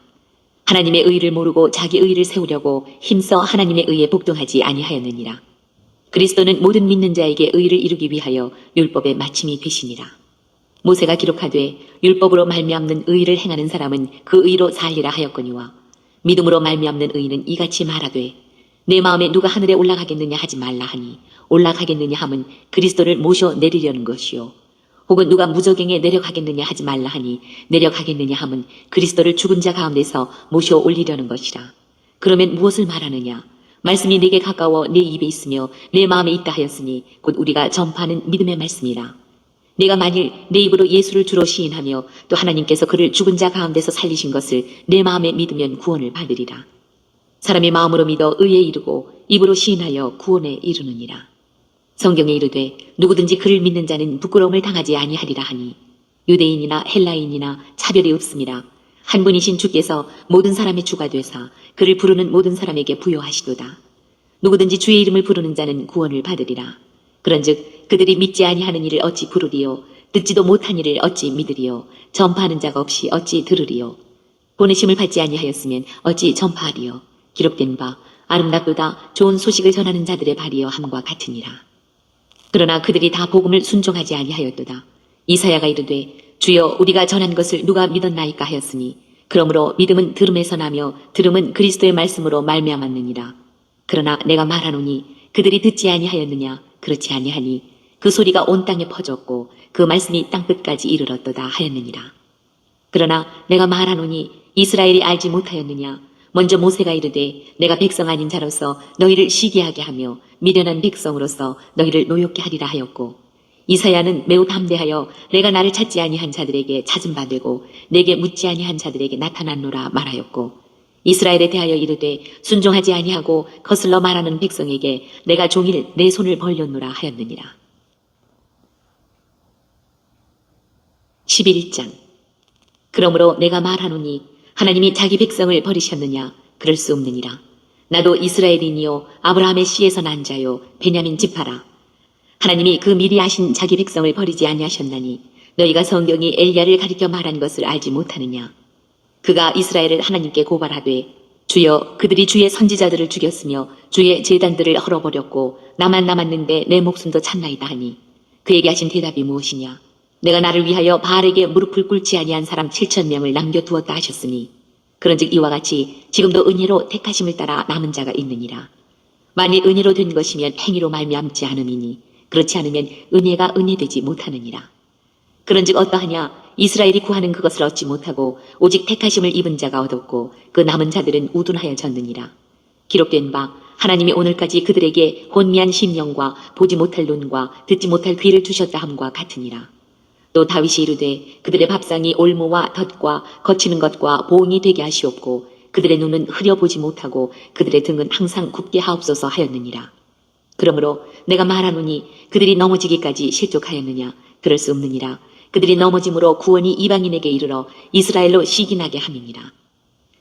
하나님의 의를 모르고 자기 의를 세우려고 힘써 하나님의 의에 복종하지 아니하였느니라. 그리스도는 모든 믿는 자에게 의를 이루기 위하여 율법의 마침이 되시니라. 모세가 기록하되 율법으로 말미암는 의를 행하는 사람은 그 의로 살리라 하였거니와 믿음으로 말미암는 의는 이같이 말하되 내 마음에 누가 하늘에 올라가겠느냐 하지 말라 하니 올라가겠느냐 함은 그리스도를 모셔 내리려는 것이요 혹은 누가 무저갱에 내려가겠느냐 하지 말라 하니 내려가겠느냐 함은 그리스도를 죽은 자 가운데서 모셔 올리려는 것이라. 그러면 무엇을 말하느냐. 말씀이 내게 가까워 내 입에 있으며 내 마음에 있다 하였으니 곧 우리가 전파하는 믿음의 말씀이라. 내가 만일 내 입으로 예수를 주로 시인하며 또 하나님께서 그를 죽은 자 가운데서 살리신 것을 내 마음에 믿으면 구원을 받으리라. 사람이 마음으로 믿어 의에 이르고 입으로 시인하여 구원에 이르느니라. 성경에 이르되 누구든지 그를 믿는 자는 부끄러움을 당하지 아니하리라 하니 유대인이나 헬라인이나 차별이 없음이라. 한 분이신 주께서 모든 사람의 주가 되사 그를 부르는 모든 사람에게 부여하시도다. 누구든지 주의 이름을 부르는 자는 구원을 받으리라. 그런즉 그들이 믿지 아니하는 일을 어찌 부르리요 듣지도 못한 일을 어찌 믿으리요 전파하는 자가 없이 어찌 들으리요 보내심을 받지 아니하였으면 어찌 전파하리요 기록된 바 아름답도다 좋은 소식을 전하는 자들의 발이여 함과 같으니라. 그러나 그들이 다 복음을 순종하지 아니하였도다. 이사야가 이르되 주여 우리가 전한 것을 누가 믿었나이까 하였으니 그러므로 믿음은 들음에서 나며 들음은 그리스도의 말씀으로 말미암았느니라. 그러나 내가 말하노니 그들이 듣지 아니하였느냐 그렇지 아니하니 그 소리가 온 땅에 퍼졌고 그 말씀이 땅끝까지 이르렀도다 하였느니라. 그러나 내가 말하노니 이스라엘이 알지 못하였느냐 먼저 모세가 이르되 내가 백성 아닌 자로서 너희를 시기하게 하며 미련한 백성으로서 너희를 노엽게 하리라 하였고 이사야는 매우 담대하여 내가 나를 찾지 아니한 자들에게 찾은 바 되고 내게 묻지 아니한 자들에게 나타났노라 말하였고 이스라엘에 대하여 이르되 순종하지 아니하고 거슬러 말하는 백성에게 내가 종일 내 손을 벌렸노라 하였느니라. 11장 그러므로 내가 말하노니 하나님이 자기 백성을 버리셨느냐 그럴 수 없느니라. 나도 이스라엘인이요 아브라함의 씨에서 난 자요 베냐민 지파라. 하나님이 그 미리 아신 자기 백성을 버리지 아니하셨나니 너희가 성경이 엘리야를 가리켜 말한 것을 알지 못하느냐. 그가 이스라엘을 하나님께 고발하되 주여 그들이 주의 선지자들을 죽였으며 주의 제단들을 헐어버렸고 나만 남았는데 내 목숨도 찾나이다 하니 그에게 하신 대답이 무엇이냐. 내가 나를 위하여 바알에게 무릎을 꿇지 아니한 사람 7,000명을 남겨두었다 하셨으니 그런즉 이와 같이 지금도 은혜로 택하심을 따라 남은 자가 있느니라. 만일 은혜로 된 것이면 행위로 말미암지 않음이니 그렇지 않으면 은혜가 은혜되지 못하느니라. 그런즉 어떠하냐 이스라엘이 구하는 그것을 얻지 못하고 오직 택하심을 입은 자가 얻었고 그 남은 자들은 우둔하여 졌느니라. 기록된 바 하나님이 오늘까지 그들에게 혼미한 심령과 보지 못할 눈과 듣지 못할 귀를 주셨다 함과 같으니라. 또 다윗이 이르되 그들의 밥상이 올무와 덫과 거치는 것과 보응이 되게 하시옵고 그들의 눈은 흐려보지 못하고 그들의 등은 항상 굽게 하옵소서 하였느니라. 그러므로 내가 말하노니 그들이 넘어지기까지 실족하였느냐 그럴 수 없느니라. 그들이 넘어짐으로 구원이 이방인에게 이르러 이스라엘로 시기나게 함이니라.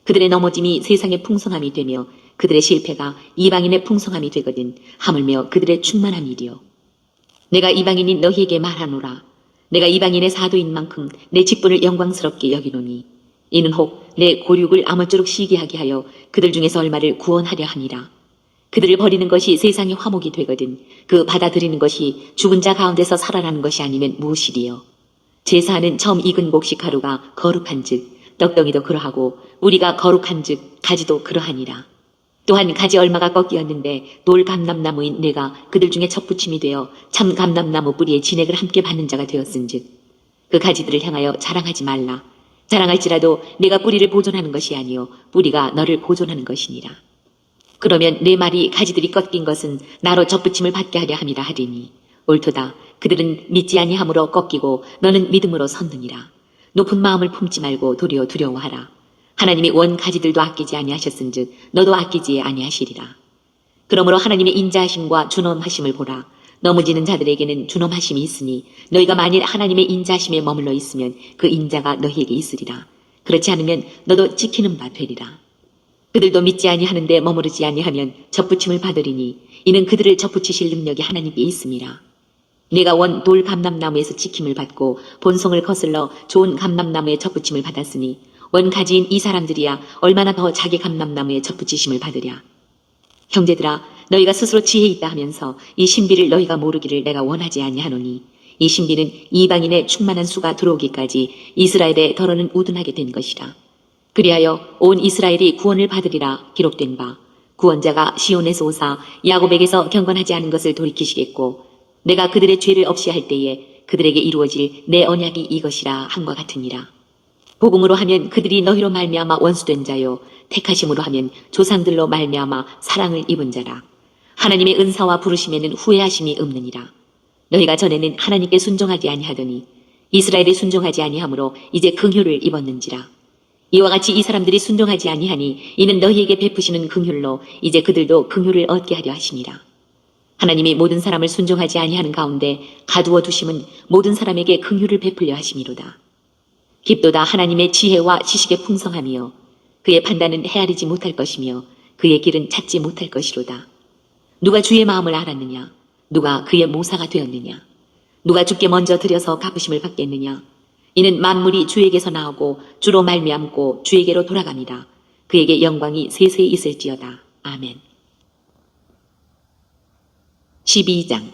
그들의 넘어짐이 세상의 풍성함이 되며 그들의 실패가 이방인의 풍성함이 되거든 하물며 그들의 충만함이리요. 내가 이방인인 너희에게 말하노라. 내가 이방인의 사도인 만큼 내 직분을 영광스럽게 여기노니 이는 혹 내 고륙을 아무쪼록 시기하게 하여 그들 중에서 얼마를 구원하려 함이라. 그들을 버리는 것이 세상의 화목이 되거든 그 받아들이는 것이 죽은 자 가운데서 살아나는 것이 아니면 무엇이리요. 제사하는 처음 익은 곡식 가루가 거룩한 즉 떡덩이도 그러하고 우리가 거룩한 즉 가지도 그러하니라. 또한 가지 얼마가 꺾이었는데 돌 감람나무인 내가 그들 중에 첫부침이 되어 참 감람나무 뿌리에 진액을 함께 받는 자가 되었은즉 그 가지들을 향하여 자랑하지 말라. 자랑할지라도 내가 뿌리를 보존하는 것이 아니요 뿌리가 너를 보존하는 것이니라. 그러면 내 말이 가지들이 꺾인 것은 나로 덧붙임을 받게 하려 함이라 하리니 옳도다. 그들은 믿지 아니함으로 꺾이고 너는 믿음으로 섰느니라. 높은 마음을 품지 말고 도리어 두려워하라. 하나님이 원 가지들도 아끼지 아니하셨은즉 너도 아끼지 아니하시리라. 그러므로 하나님의 인자하심과 준엄하심을 보라. 넘어지는 자들에게는 준엄하심이 있으니 너희가 만일 하나님의 인자하심에 머물러 있으면 그 인자가 너희에게 있으리라. 그렇지 않으면 너도 지키는 바 되리라. 그들도 믿지 아니하는데 머무르지 아니하면 젖붙임을 받으리니 이는 그들을 젖붙이실 능력이 하나님께 있음이라. 내가 원 돌 감람나무에서 지킴을 받고 본성을 거슬러 좋은 감람나무의 젖붙임을 받았으니 원 가지인 이 사람들이야 얼마나 더 자기 감람나무의 젖붙이심을 받으랴. 형제들아 너희가 스스로 지혜 있다 하면서 이 신비를 너희가 모르기를 내가 원하지 아니하노니 이 신비는 이방인의 충만한 수가 들어오기까지 이스라엘의 덜어는 우둔하게 된 것이라. 그리하여 온 이스라엘이 구원을 받으리라 기록된 바 구원자가 시온에서 오사 야곱에게서 경건하지 않은 것을 돌이키시겠고 내가 그들의 죄를 없이 할 때에 그들에게 이루어질 내 언약이 이것이라 함과 같으니라. 복음으로 하면 그들이 너희로 말미암아 원수된 자요 택하심으로 하면 조상들로 말미암아 사랑을 입은 자라. 하나님의 은사와 부르심에는 후회하심이 없느니라. 너희가 전에는 하나님께 순종하지 아니하더니 이스라엘이 순종하지 아니하므로 이제 긍휼을 입었는지라. 이와 같이 이 사람들이 순종하지 아니하니 이는 너희에게 베푸시는 긍휼로 이제 그들도 긍휼을 얻게 하려 하심이라. 하나님이 모든 사람을 순종하지 아니하는 가운데 가두어 두심은 모든 사람에게 긍휼을 베풀려 하심이로다. 깊도다 하나님의 지혜와 지식의 풍성함이요 그의 판단은 헤아리지 못할 것이며 그의 길은 찾지 못할 것이로다. 누가 주의 마음을 알았느냐? 누가 그의 모사가 되었느냐? 누가 주께 먼저 드려서 갚으심을 받겠느냐? 이는 만물이 주에게서 나오고 주로 말미암고 주에게로 돌아갑니다. 그에게 영광이 세세히 있을지어다. 아멘. 12장.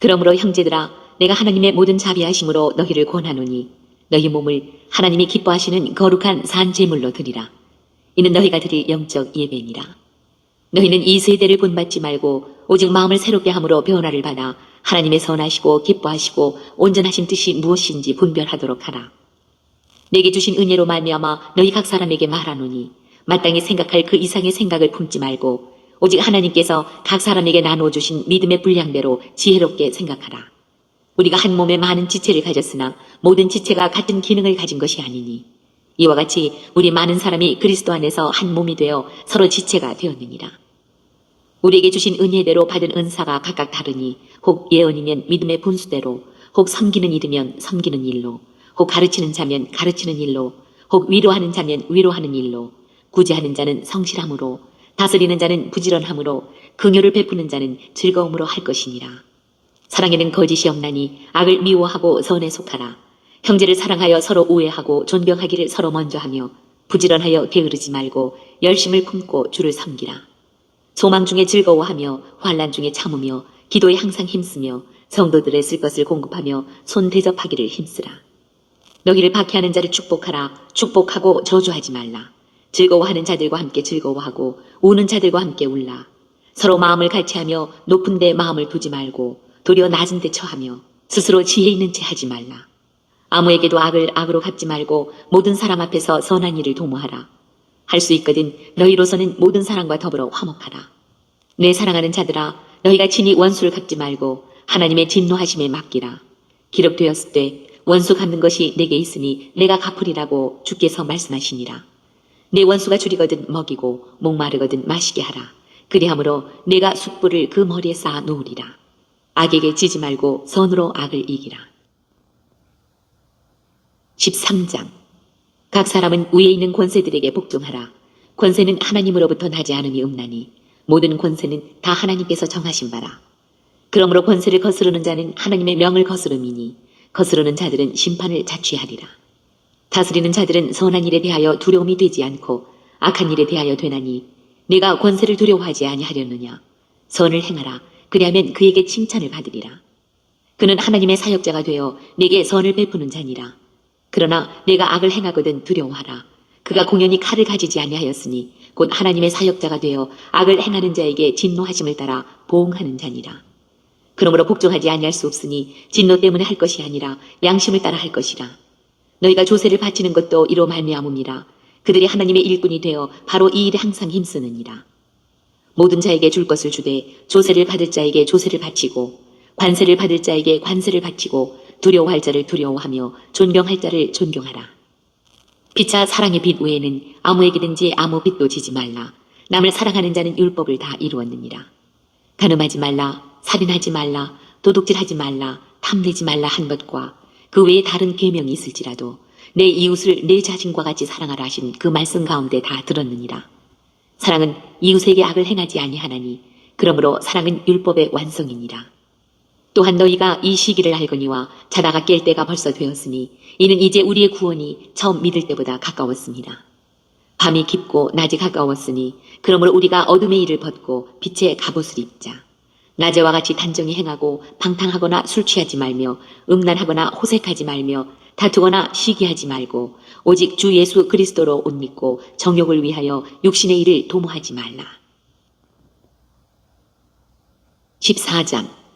그러므로 형제들아, 내가 하나님의 모든 자비하심으로 너희를 권하노니 너희 몸을 하나님이 기뻐하시는 거룩한 산 제물로 드리라. 이는 너희가 드릴 영적 예배니라. 너희는 이 세대를 본받지 말고 오직 마음을 새롭게 함으로 변화를 받아 하나님의 선하시고 기뻐하시고 온전하신 뜻이 무엇인지 분별하도록 하라. 내게 주신 은혜로 말미암아 너희 각 사람에게 말하노니 마땅히 생각할 그 이상의 생각을 품지 말고 오직 하나님께서 각 사람에게 나누어 주신 믿음의 분량대로 지혜롭게 생각하라. 우리가 한 몸에 많은 지체를 가졌으나 모든 지체가 같은 기능을 가진 것이 아니니 이와 같이 우리 많은 사람이 그리스도 안에서 한 몸이 되어 서로 지체가 되었느니라. 우리에게 주신 은혜대로 받은 은사가 각각 다르니 혹 예언이면 믿음의 분수대로, 혹 섬기는 일이면 섬기는 일로, 혹 가르치는 자면 가르치는 일로, 혹 위로하는 자면 위로하는 일로, 구제하는 자는 성실함으로, 다스리는 자는 부지런함으로, 긍휼을 베푸는 자는 즐거움으로 할 것이니라. 사랑에는 거짓이 없나니 악을 미워하고 선에 속하라. 형제를 사랑하여 서로 우애하고 존경하기를 서로 먼저 하며 부지런하여 게으르지 말고 열심을 품고 주를 섬기라. 소망 중에 즐거워하며 환난 중에 참으며 기도에 항상 힘쓰며 성도들의 쓸 것을 공급하며 손 대접하기를 힘쓰라. 너희를 박해하는 자를 축복하라. 축복하고 저주하지 말라. 즐거워하는 자들과 함께 즐거워하고 우는 자들과 함께 울라. 서로 마음을 같이하며 높은 데 마음을 두지 말고 도리어 낮은 데 처하며 스스로 지혜 있는 채 하지 말라. 아무에게도 악을 악으로 갚지 말고 모든 사람 앞에서 선한 일을 도모하라. 할 수 있거든 너희로서는 모든 사람과 더불어 화목하라. 내 사랑하는 자들아, 너희가 친히 원수를 갚지 말고 하나님의 진노하심에 맡기라. 기록되었을 때 원수 갚는 것이 내게 있으니 내가 갚으리라고 주께서 말씀하시니라. 내 원수가 줄이거든 먹이고 목마르거든 마시게 하라. 그리함으로 내가 숯불을 그 머리에 쌓아 놓으리라. 악에게 지지 말고 선으로 악을 이기라. 13장. 각 사람은 위에 있는 권세들에게 복종하라. 권세는 하나님으로부터 나지 않음이 없나니 모든 권세는 다 하나님께서 정하신 바라. 그러므로 권세를 거스르는 자는 하나님의 명을 거스름이니 거스르는 자들은 심판을 자취하리라. 다스리는 자들은 선한 일에 대하여 두려움이 되지 않고 악한 일에 대하여 되나니 네가 권세를 두려워하지 아니하려느냐. 선을 행하라. 그리하면 그에게 칭찬을 받으리라. 그는 하나님의 사역자가 되어 내게 선을 베푸는 자니라. 그러나 내가 악을 행하거든 두려워하라. 그가 공연히 칼을 가지지 아니하였으니 곧 하나님의 사역자가 되어 악을 행하는 자에게 진노하심을 따라 보응하는 자니라. 그러므로 복종하지 아니할 수 없으니 진노 때문에 할 것이 아니라 양심을 따라 할 것이라. 너희가 조세를 바치는 것도 이로 말미암음이라. 그들이 하나님의 일꾼이 되어 바로 이 일에 항상 힘쓰느니라. 모든 자에게 줄 것을 주되 조세를 받을 자에게 조세를 바치고 관세를 받을 자에게 관세를 바치고 두려워할 자를 두려워하며 존경할 자를 존경하라. 피차 사랑의 빛 외에는 아무에게든지 아무 빛도 지지 말라. 남을 사랑하는 자는 율법을 다 이루었느니라. 간음하지 말라, 살인하지 말라, 도둑질하지 말라, 탐내지 말라 한 것과 그 외에 다른 계명이 있을지라도 내 이웃을 내 자신과 같이 사랑하라 하신 그 말씀 가운데 다 들었느니라. 사랑은 이웃에게 악을 행하지 아니하나니 그러므로 사랑은 율법의 완성이니라. 또한 너희가 이 시기를 알거니와 자다가 깰 때가 벌써 되었으니 이는 이제 우리의 구원이 처음 믿을 때보다 가까웠습니다. 밤이 깊고 낮이 가까웠으니 그러므로 우리가 어둠의 일을 벗고 빛의 갑옷을 입자. 낮에와 같이 단정히 행하고 방탕하거나 술 취하지 말며 음란하거나 호색하지 말며 다투거나 시기하지 말고 오직 주 예수 그리스도로 옷 입고 정욕을 위하여 육신의 일을 도모하지 말라. 14장.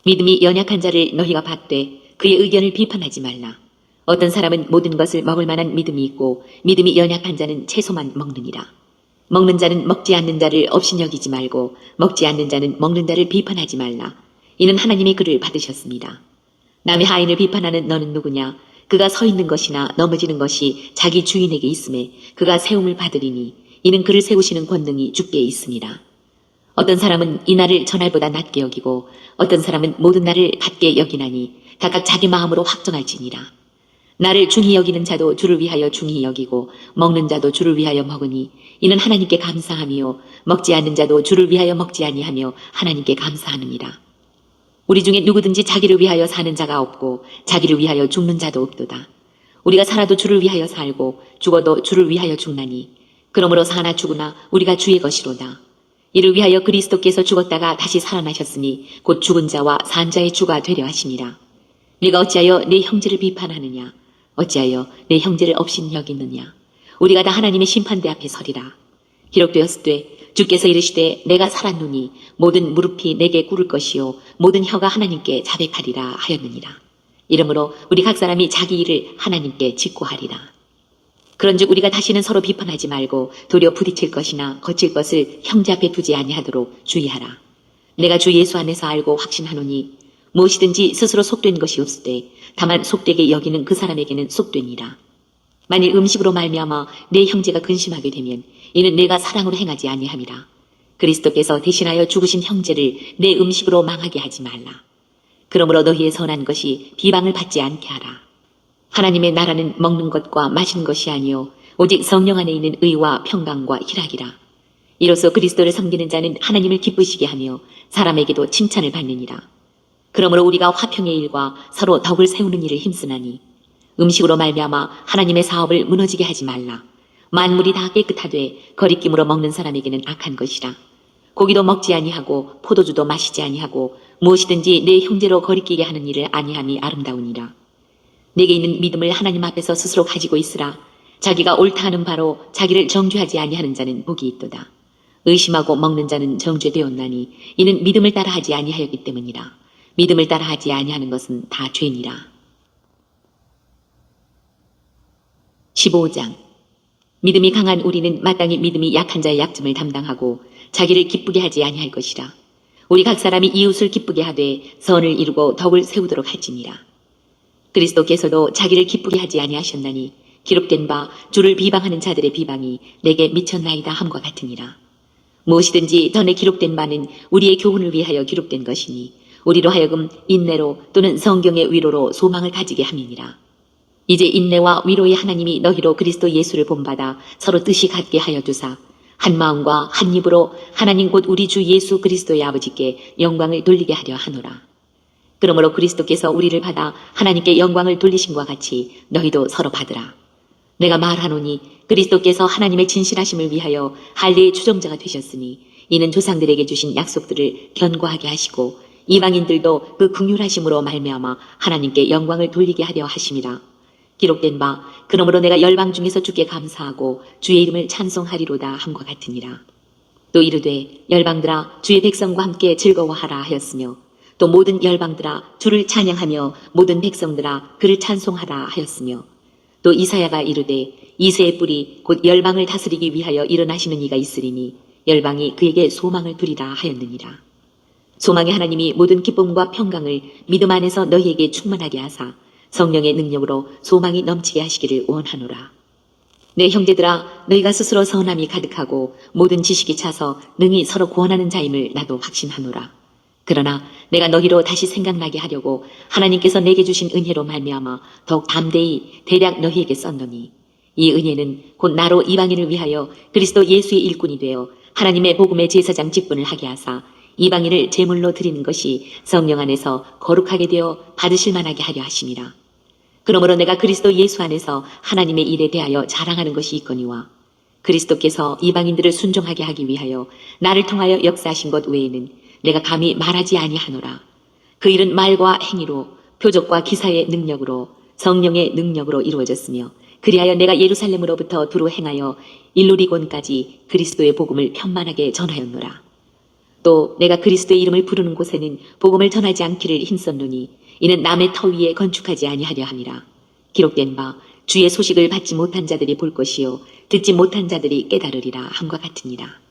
믿음이 연약한 자를 너희가 받되 그의 의견을 비판하지 말라. 어떤 사람은 모든 것을 먹을 만한 믿음이 있고 믿음이 연약한 자는 채소만 먹느니라. 먹는 자는 먹지 않는 자를 업신여기지 말고 먹지 않는 자는 먹는 자를 비판하지 말라. 이는 하나님의 글을 받으셨습니다. 남의 하인을 비판하는 너는 누구냐? 그가 서 있는 것이나 넘어지는 것이 자기 주인에게 있음에 그가 세움을 받으리니 이는 그를 세우시는 권능이 주께 있습니다. 어떤 사람은 이 날을 전날보다 낮게 여기고 어떤 사람은 모든 날을 같게 여기나니 각각 자기 마음으로 확정할지니라. 나를 중히 여기는 자도 주를 위하여 중히 여기고 먹는 자도 주를 위하여 먹으니 이는 하나님께 감사함이요 먹지 않는 자도 주를 위하여 먹지 아니하며 하나님께 감사하느니라. 우리 중에 누구든지 자기를 위하여 사는 자가 없고 자기를 위하여 죽는 자도 없도다. 우리가 살아도 주를 위하여 살고 죽어도 주를 위하여 죽나니 그러므로 사나 죽으나 우리가 주의 것이로다. 이를 위하여 그리스도께서 죽었다가 다시 살아나셨으니 곧 죽은 자와 산 자의 주가 되려 하심이라. 네가 어찌하여 내 형제를 비판하느냐? 어찌하여 내 형제를 업신 여기느냐? 우리가 다 하나님의 심판대 앞에 서리라. 기록되었으되 주께서 이르시되 내가 살았노니 모든 무릎이 내게 꿇을 것이요 모든 혀가 하나님께 자백하리라 하였느니라. 이러므로 우리 각 사람이 자기 일을 하나님께 직고하리라. 그런즉 우리가 다시는 서로 비판하지 말고 도리어 부딪힐 것이나 거칠 것을 형제 앞에 두지 아니하도록 주의하라. 내가 주 예수 안에서 알고 확신하노니 무엇이든지 스스로 속된 것이 없으되 다만 속되게 여기는 그 사람에게는 속되니라. 만일 음식으로 말미암아 내 형제가 근심하게 되면 이는 내가 사랑으로 행하지 아니함이라. 그리스도께서 대신하여 죽으신 형제를 내 음식으로 망하게 하지 말라. 그러므로 너희의 선한 것이 비방을 받지 않게 하라. 하나님의 나라는 먹는 것과 마시는 것이 아니요 오직 성령 안에 있는 의와 평강과 희락이라. 이로써 그리스도를 섬기는 자는 하나님을 기쁘시게 하며 사람에게도 칭찬을 받느니라. 그러므로 우리가 화평의 일과 서로 덕을 세우는 일을 힘쓰나니 음식으로 말미암아 하나님의 사업을 무너지게 하지 말라. 만물이 다 깨끗하되 거리낌으로 먹는 사람에게는 악한 것이라. 고기도 먹지 아니하고 포도주도 마시지 아니하고 무엇이든지 내 형제로 거리끼게 하는 일을 아니함이 아름다우니라. 내게 있는 믿음을 하나님 앞에서 스스로 가지고 있으라. 자기가 옳다 하는 바로 자기를 정죄하지 아니하는 자는 복이 있도다. 의심하고 먹는 자는 정죄되었나니 이는 믿음을 따라 하지 아니하였기 때문이라. 믿음을 따라 하지 아니하는 것은 다 죄니라. 15장. 믿음이 강한 우리는 마땅히 믿음이 약한 자의 약점을 담당하고 자기를 기쁘게 하지 아니할 것이라. 우리 각 사람이 이웃을 기쁘게 하되 선을 이루고 덕을 세우도록 할지니라. 그리스도께서도 자기를 기쁘게 하지 아니하셨나니 기록된 바 주를 비방하는 자들의 비방이 내게 미쳤나이다 함과 같으니라. 무엇이든지 전에 기록된 바는 우리의 교훈을 위하여 기록된 것이니 우리로 하여금 인내로 또는 성경의 위로로 소망을 가지게 함이니라. 이제 인내와 위로의 하나님이 너희로 그리스도 예수를 본받아 서로 뜻이 같게 하여 두사 한 마음과 한 입으로 하나님 곧 우리 주 예수 그리스도의 아버지께 영광을 돌리게 하려 하노라. 그러므로 그리스도께서 우리를 받아 하나님께 영광을 돌리심과 같이 너희도 서로 받으라. 내가 말하노니 그리스도께서 하나님의 진실하심을 위하여 할례의 추종자가 되셨으니 이는 조상들에게 주신 약속들을 견고하게 하시고 이방인들도 그 긍휼하심으로 말미암아 하나님께 영광을 돌리게 하려 하심이라. 기록된 바 그러므로 내가 열방 중에서 주께 감사하고 주의 이름을 찬송하리로다 함과 같으니라. 또 이르되 열방들아 주의 백성과 함께 즐거워하라 하였으며 또 모든 열방들아 주를 찬양하며 모든 백성들아 그를 찬송하라 하였으며 또 이사야가 이르되 이새의 뿔이 곧 열방을 다스리기 위하여 일어나시는 이가 있으리니 열방이 그에게 소망을 두리라 하였느니라. 소망의 하나님이 모든 기쁨과 평강을 믿음 안에서 너희에게 충만하게 하사 성령의 능력으로 소망이 넘치게 하시기를 원하노라. 내 형제들아 너희가 스스로 선함이 가득하고 모든 지식이 차서 능히 서로 구원하는 자임을 나도 확신하노라. 그러나 내가 너희로 다시 생각나게 하려고 하나님께서 내게 주신 은혜로 말미암아 더욱 담대히 대략 너희에게 썼노니 이 은혜는 곧 나로 이방인을 위하여 그리스도 예수의 일꾼이 되어 하나님의 복음의 제사장 직분을 하게 하사 이방인을 제물로 드리는 것이 성령 안에서 거룩하게 되어 받으실 만하게 하려 하심이라. 그러므로 내가 그리스도 예수 안에서 하나님의 일에 대하여 자랑하는 것이 있거니와 그리스도께서 이방인들을 순종하게 하기 위하여 나를 통하여 역사하신 것 외에는 내가 감히 말하지 아니하노라. 그 일은 말과 행위로 표적과 기사의 능력으로 성령의 능력으로 이루어졌으며 그리하여 내가 예루살렘으로부터 두루 행하여 일루리곤까지 그리스도의 복음을 편만하게 전하였노라. 또 내가 그리스도의 이름을 부르는 곳에는 복음을 전하지 않기를 힘썼노니 이는 남의 터 위에 건축하지 아니하려 함이라. 기록된 바 주의 소식을 받지 못한 자들이 볼 것이요 듣지 못한 자들이 깨달으리라 함과 같으니라.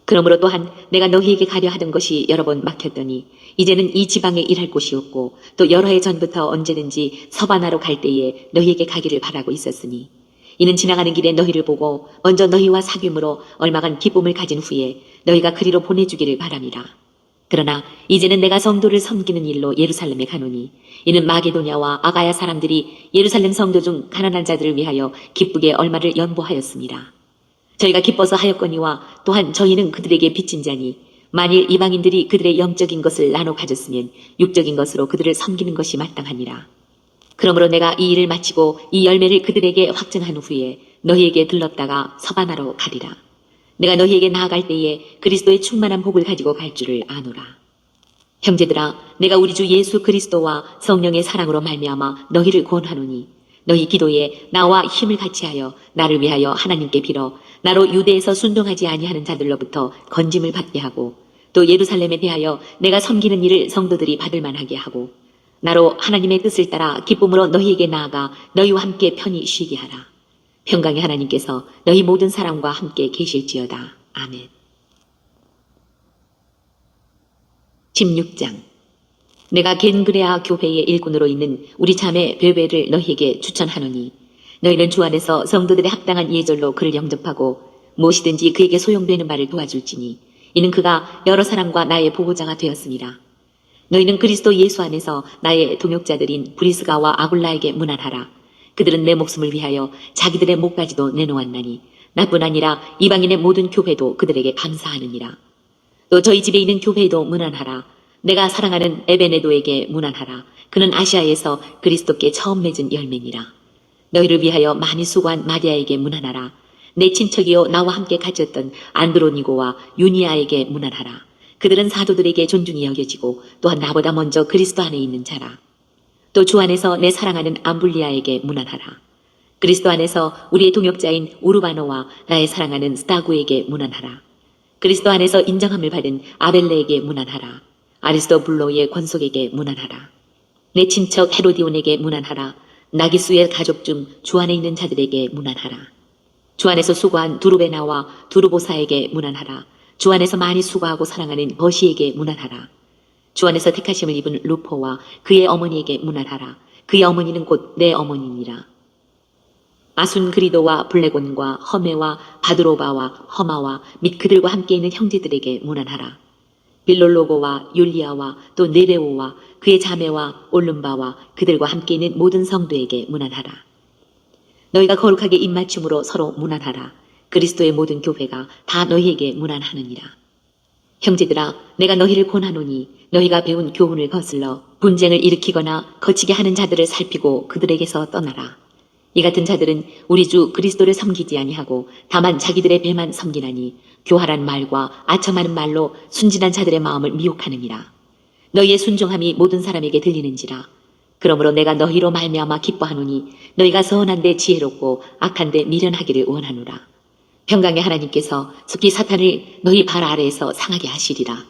그러므로 또한 내가 너희에게 가려 하던 것이 여러 번 막혔더니 이제는 이 지방에 일할 곳이 없고 또 여러 해 전부터 언제든지 서바나로 갈 때에 너희에게 가기를 바라고 있었으니 이는 지나가는 길에 너희를 보고 먼저 너희와 사귐으로 얼마간 기쁨을 가진 후에 너희가 그리로 보내주기를 바람이라. 그러나 이제는 내가 성도를 섬기는 일로 예루살렘에 가노니 이는 마게도냐와 아가야 사람들이 예루살렘 성도 중 가난한 자들을 위하여 기쁘게 얼마를 연보하였습니다. 저희가 기뻐서 하였거니와 또한 저희는 그들에게 빚진 자니 만일 이방인들이 그들의 영적인 것을 나눠 가졌으면 육적인 것으로 그들을 섬기는 것이 마땅하니라. 그러므로 내가 이 일을 마치고 이 열매를 그들에게 확증한 후에 너희에게 들렀다가 서바나로 가리라. 내가 너희에게 나아갈 때에 그리스도의 충만한 복을 가지고 갈 줄을 아노라. 형제들아, 내가 우리 주 예수 그리스도와 성령의 사랑으로 말미암아 너희를 권하노니 너희 기도에 나와 힘을 같이하여 나를 위하여 하나님께 빌어 나로 유대에서 순종하지 아니하는 자들로부터 건짐을 받게 하고 또 예루살렘에 대하여 내가 섬기는 일을 성도들이 받을 만하게 하고 나로 하나님의 뜻을 따라 기쁨으로 너희에게 나아가 너희와 함께 편히 쉬게 하라. 평강의 하나님께서 너희 모든 사람과 함께 계실지어다. 아멘. 16장. 내가 겐그레아 교회의 일꾼으로 있는 우리 자매 베베를 너희에게 추천하노니 너희는 주 안에서 성도들의 합당한 예절로 그를 영접하고 무엇이든지 그에게 소용되는 바를 도와줄지니 이는 그가 여러 사람과 나의 보호자가 되었습니다. 너희는 그리스도 예수 안에서 나의 동역자들인 브리스가와 아굴라에게 문안하라. 그들은 내 목숨을 위하여 자기들의 목까지도 내놓았나니 나뿐 아니라 이방인의 모든 교회도 그들에게 감사하느니라. 또 저희 집에 있는 교회도 문안하라. 내가 사랑하는 에베네도에게 문안하라. 그는 아시아에서 그리스도께 처음 맺은 열매니라. 너희를 위하여 많이 수고한 마리아에게 문안하라. 내 친척이요 나와 함께 갇혔던 안드로니고와 유니아에게 문안하라. 그들은 사도들에게 존중이 여겨지고 또한 나보다 먼저 그리스도 안에 있는 자라. 또 주 안에서 내 사랑하는 암블리아에게 문안하라. 그리스도 안에서 우리의 동역자인 우르바노와 나의 사랑하는 스타구에게 문안하라. 그리스도 안에서 인정함을 받은 아벨레에게 문안하라. 아리스토블로의 권속에게 문안하라. 내 친척 헤로디온에게 문안하라. 나기수의 가족 중 주 안에 있는 자들에게 문안하라. 주 안에서 수고한 두루베나와 두루보사에게 문안하라. 주 안에서 많이 수고하고 사랑하는 버시에게 문안하라. 주 안에서 택하심을 입은 루포와 그의 어머니에게 문안하라. 그의 어머니는 곧 내 어머니니라. 아순그리도와 블레곤과 허메와 바드로바와 허마와 및 그들과 함께 있는 형제들에게 문안하라. 빌롤로고와 율리아와 또 네레오와 그의 자매와 올름바와 그들과 함께 있는 모든 성도에게 문안하라. 너희가 거룩하게 입맞춤으로 서로 문안하라. 그리스도의 모든 교회가 다 너희에게 문안하느니라. 형제들아, 내가 너희를 권하노니 너희가 배운 교훈을 거슬러 분쟁을 일으키거나 거치게 하는 자들을 살피고 그들에게서 떠나라. 이 같은 자들은 우리 주 그리스도를 섬기지 아니하고 다만 자기들의 배만 섬기나니 교활한 말과 아첨하는 말로 순진한 자들의 마음을 미혹하느니라. 너희의 순종함이 모든 사람에게 들리는지라. 그러므로 내가 너희로 말미암아 기뻐하노니 너희가 선한데 지혜롭고 악한데 미련하기를 원하노라. 평강의 하나님께서 속히 사탄을 너희 발 아래에서 상하게 하시리라.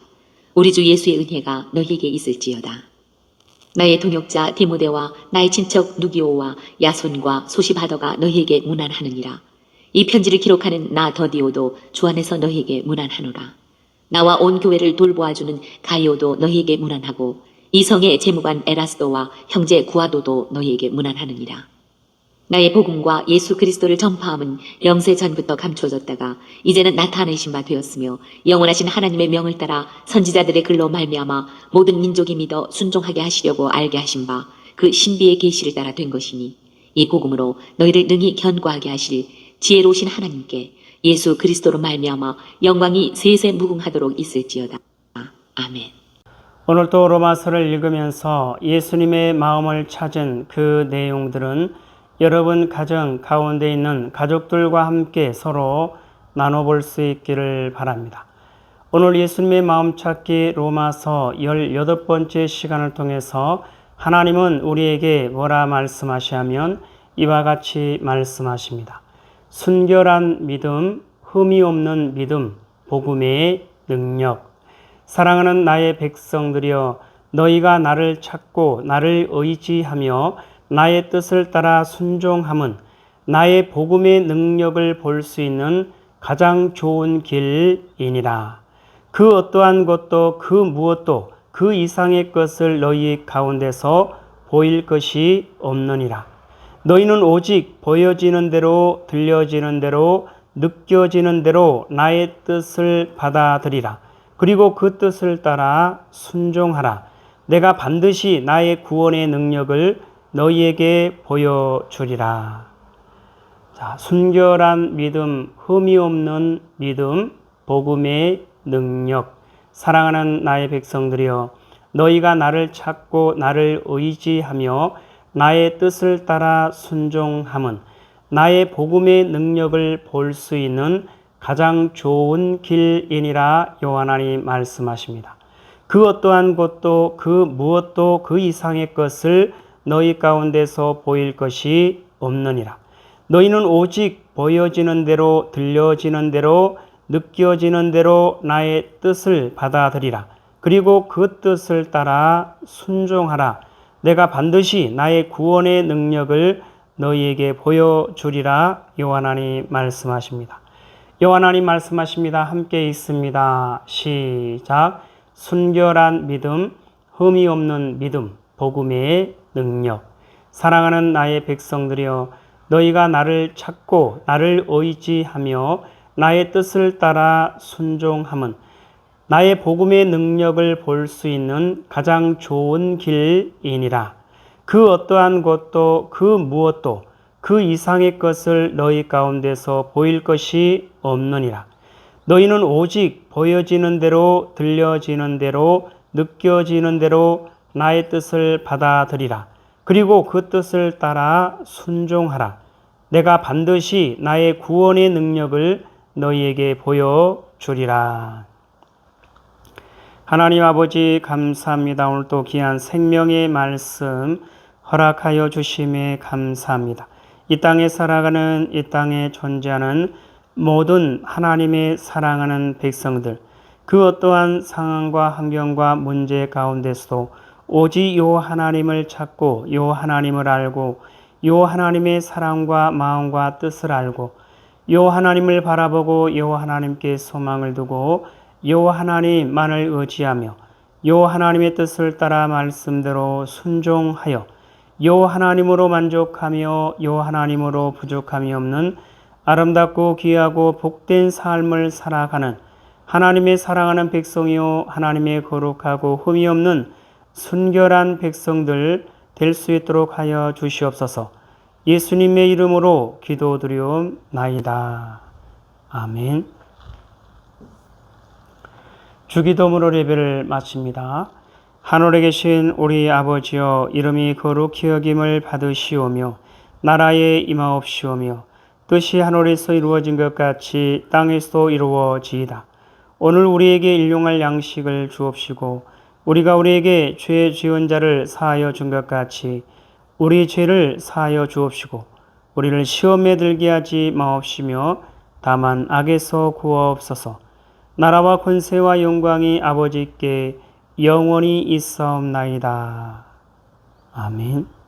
우리 주 예수의 은혜가 너희에게 있을지어다. 나의 동역자 디모데와 나의 친척 누기오와 야손과 소시바더가 너희에게 문안하느니라. 이 편지를 기록하는 나 더디오도 주 안에서 너희에게 문안하노라. 나와 온 교회를 돌보아주는 가이오도 너희에게 문안하고 이 성의 재무관 에라스도와 형제 구아도도 너희에게 문안하느니라. 나의 복음과 예수 그리스도를 전파함은 영세 전부터 감추어졌다가 이제는 나타내신 바 되었으며 영원하신 하나님의 명을 따라 선지자들의 글로 말미암아 모든 민족이 믿어 순종하게 하시려고 알게 하신 바 그 신비의 계시를 따라 된 것이니 이 복음으로 너희를 능히 견고하게 하실 지혜로우신 하나님께 예수 그리스도로 말미암아 영광이 세세 무궁하도록 있을지어다. 아멘. 오늘도 로마서를 읽으면서 예수님의 마음을 찾은 그 내용들은 여러분 가정 가운데 있는 가족들과 함께 서로 나눠볼 수 있기를 바랍니다. 오늘 예수님의 마음 찾기 로마서 18번째 시간을 통해서 하나님은 우리에게 뭐라 말씀하시냐면 이와 같이 말씀하십니다. 순결한 믿음, 흠이 없는 믿음, 복음의 능력. 사랑하는 나의 백성들이여, 너희가 나를 찾고 나를 의지하며 나의 뜻을 따라 순종함은 나의 복음의 능력을 볼 수 있는 가장 좋은 길이니라. 그 어떠한 것도 그 무엇도 그 이상의 것을 너희 가운데서 보일 것이 없느니라. 너희는 오직 보여지는 대로, 들려지는 대로, 느껴지는 대로 나의 뜻을 받아들이라. 그리고 그 뜻을 따라 순종하라. 내가 반드시 나의 구원의 능력을 너희에게 보여주리라. 자, 순결한 믿음, 흠이 없는 믿음, 복음의 능력. 사랑하는 나의 백성들이여, 너희가 나를 찾고 나를 의지하며 나의 뜻을 따라 순종함은 나의 복음의 능력을 볼 수 있는 가장 좋은 길이니라 요한하니 말씀하십니다. 그 어떠한 것도 그 무엇도 그 이상의 것을 너희 가운데서 보일 것이 없느니라. 너희는 오직 보여지는 대로, 들려지는 대로, 느껴지는 대로 나의 뜻을 받아들이라. 그리고 그 뜻을 따라 순종하라. 내가 반드시 나의 구원의 능력을 너희에게 보여주리라. 요한하니 말씀하십니다. 요한하니 말씀하십니다. 함께 있습니다. 시작. 순결한 믿음, 흠이 없는 믿음, 복음의 능력. 사랑하는 나의 백성들이여, 너희가 나를 찾고 나를 의지하며 나의 뜻을 따라 순종함은 나의 복음의 능력을 볼 수 있는 가장 좋은 길이니라. 그 어떠한 것도 그 무엇도 그 이상의 것을 너희 가운데서 보일 것이 없느니라. 너희는 오직 보여지는 대로, 들려지는 대로, 느껴지는 대로 나의 뜻을 받아들이라. 그리고 그 뜻을 따라 순종하라. 내가 반드시 나의 구원의 능력을 너희에게 보여주리라. 하나님 아버지 감사합니다. 오늘 또 귀한 생명의 말씀 허락하여 주심에 감사합니다. 이 땅에 살아가는, 이 땅에 존재하는 모든 하나님의 사랑하는 백성들, 그 어떠한 상황과 환경과 문제 가운데서도 오직 요 하나님을 찾고 요 하나님을 알고 요 하나님의 사랑과 마음과 뜻을 알고 요 하나님을 바라보고 요 하나님께 소망을 두고 요 하나님만을 의지하며 요 하나님의 뜻을 따라 말씀대로 순종하여 요 하나님으로 만족하며 요 하나님으로 부족함이 없는 아름답고 귀하고 복된 삶을 살아가는 하나님의 사랑하는 백성이요 하나님의 거룩하고 흠이 없는 순결한 백성들 될 수 있도록 하여 주시옵소서. 예수님의 이름으로 기도드리옵나이다. 아멘. 주기도문으로 예배를 마칩니다. 하늘에 계신 우리 아버지여, 이름이 거룩히 여김을 받으시오며 나라에 임하옵시오며 뜻이 하늘에서 이루어진 것 같이 땅에서도 이루어지이다. 오늘 우리에게 일용할 양식을 주옵시고 우리가 우리에게 죄 지은 자를 사하여 준 것 같이 우리 죄를 사하여 주옵시고 우리를 시험에 들게 하지 마옵시며 다만 악에서 구하옵소서. 나라와 권세와 영광이 아버지께 영원히 있사옵나이다. 아멘.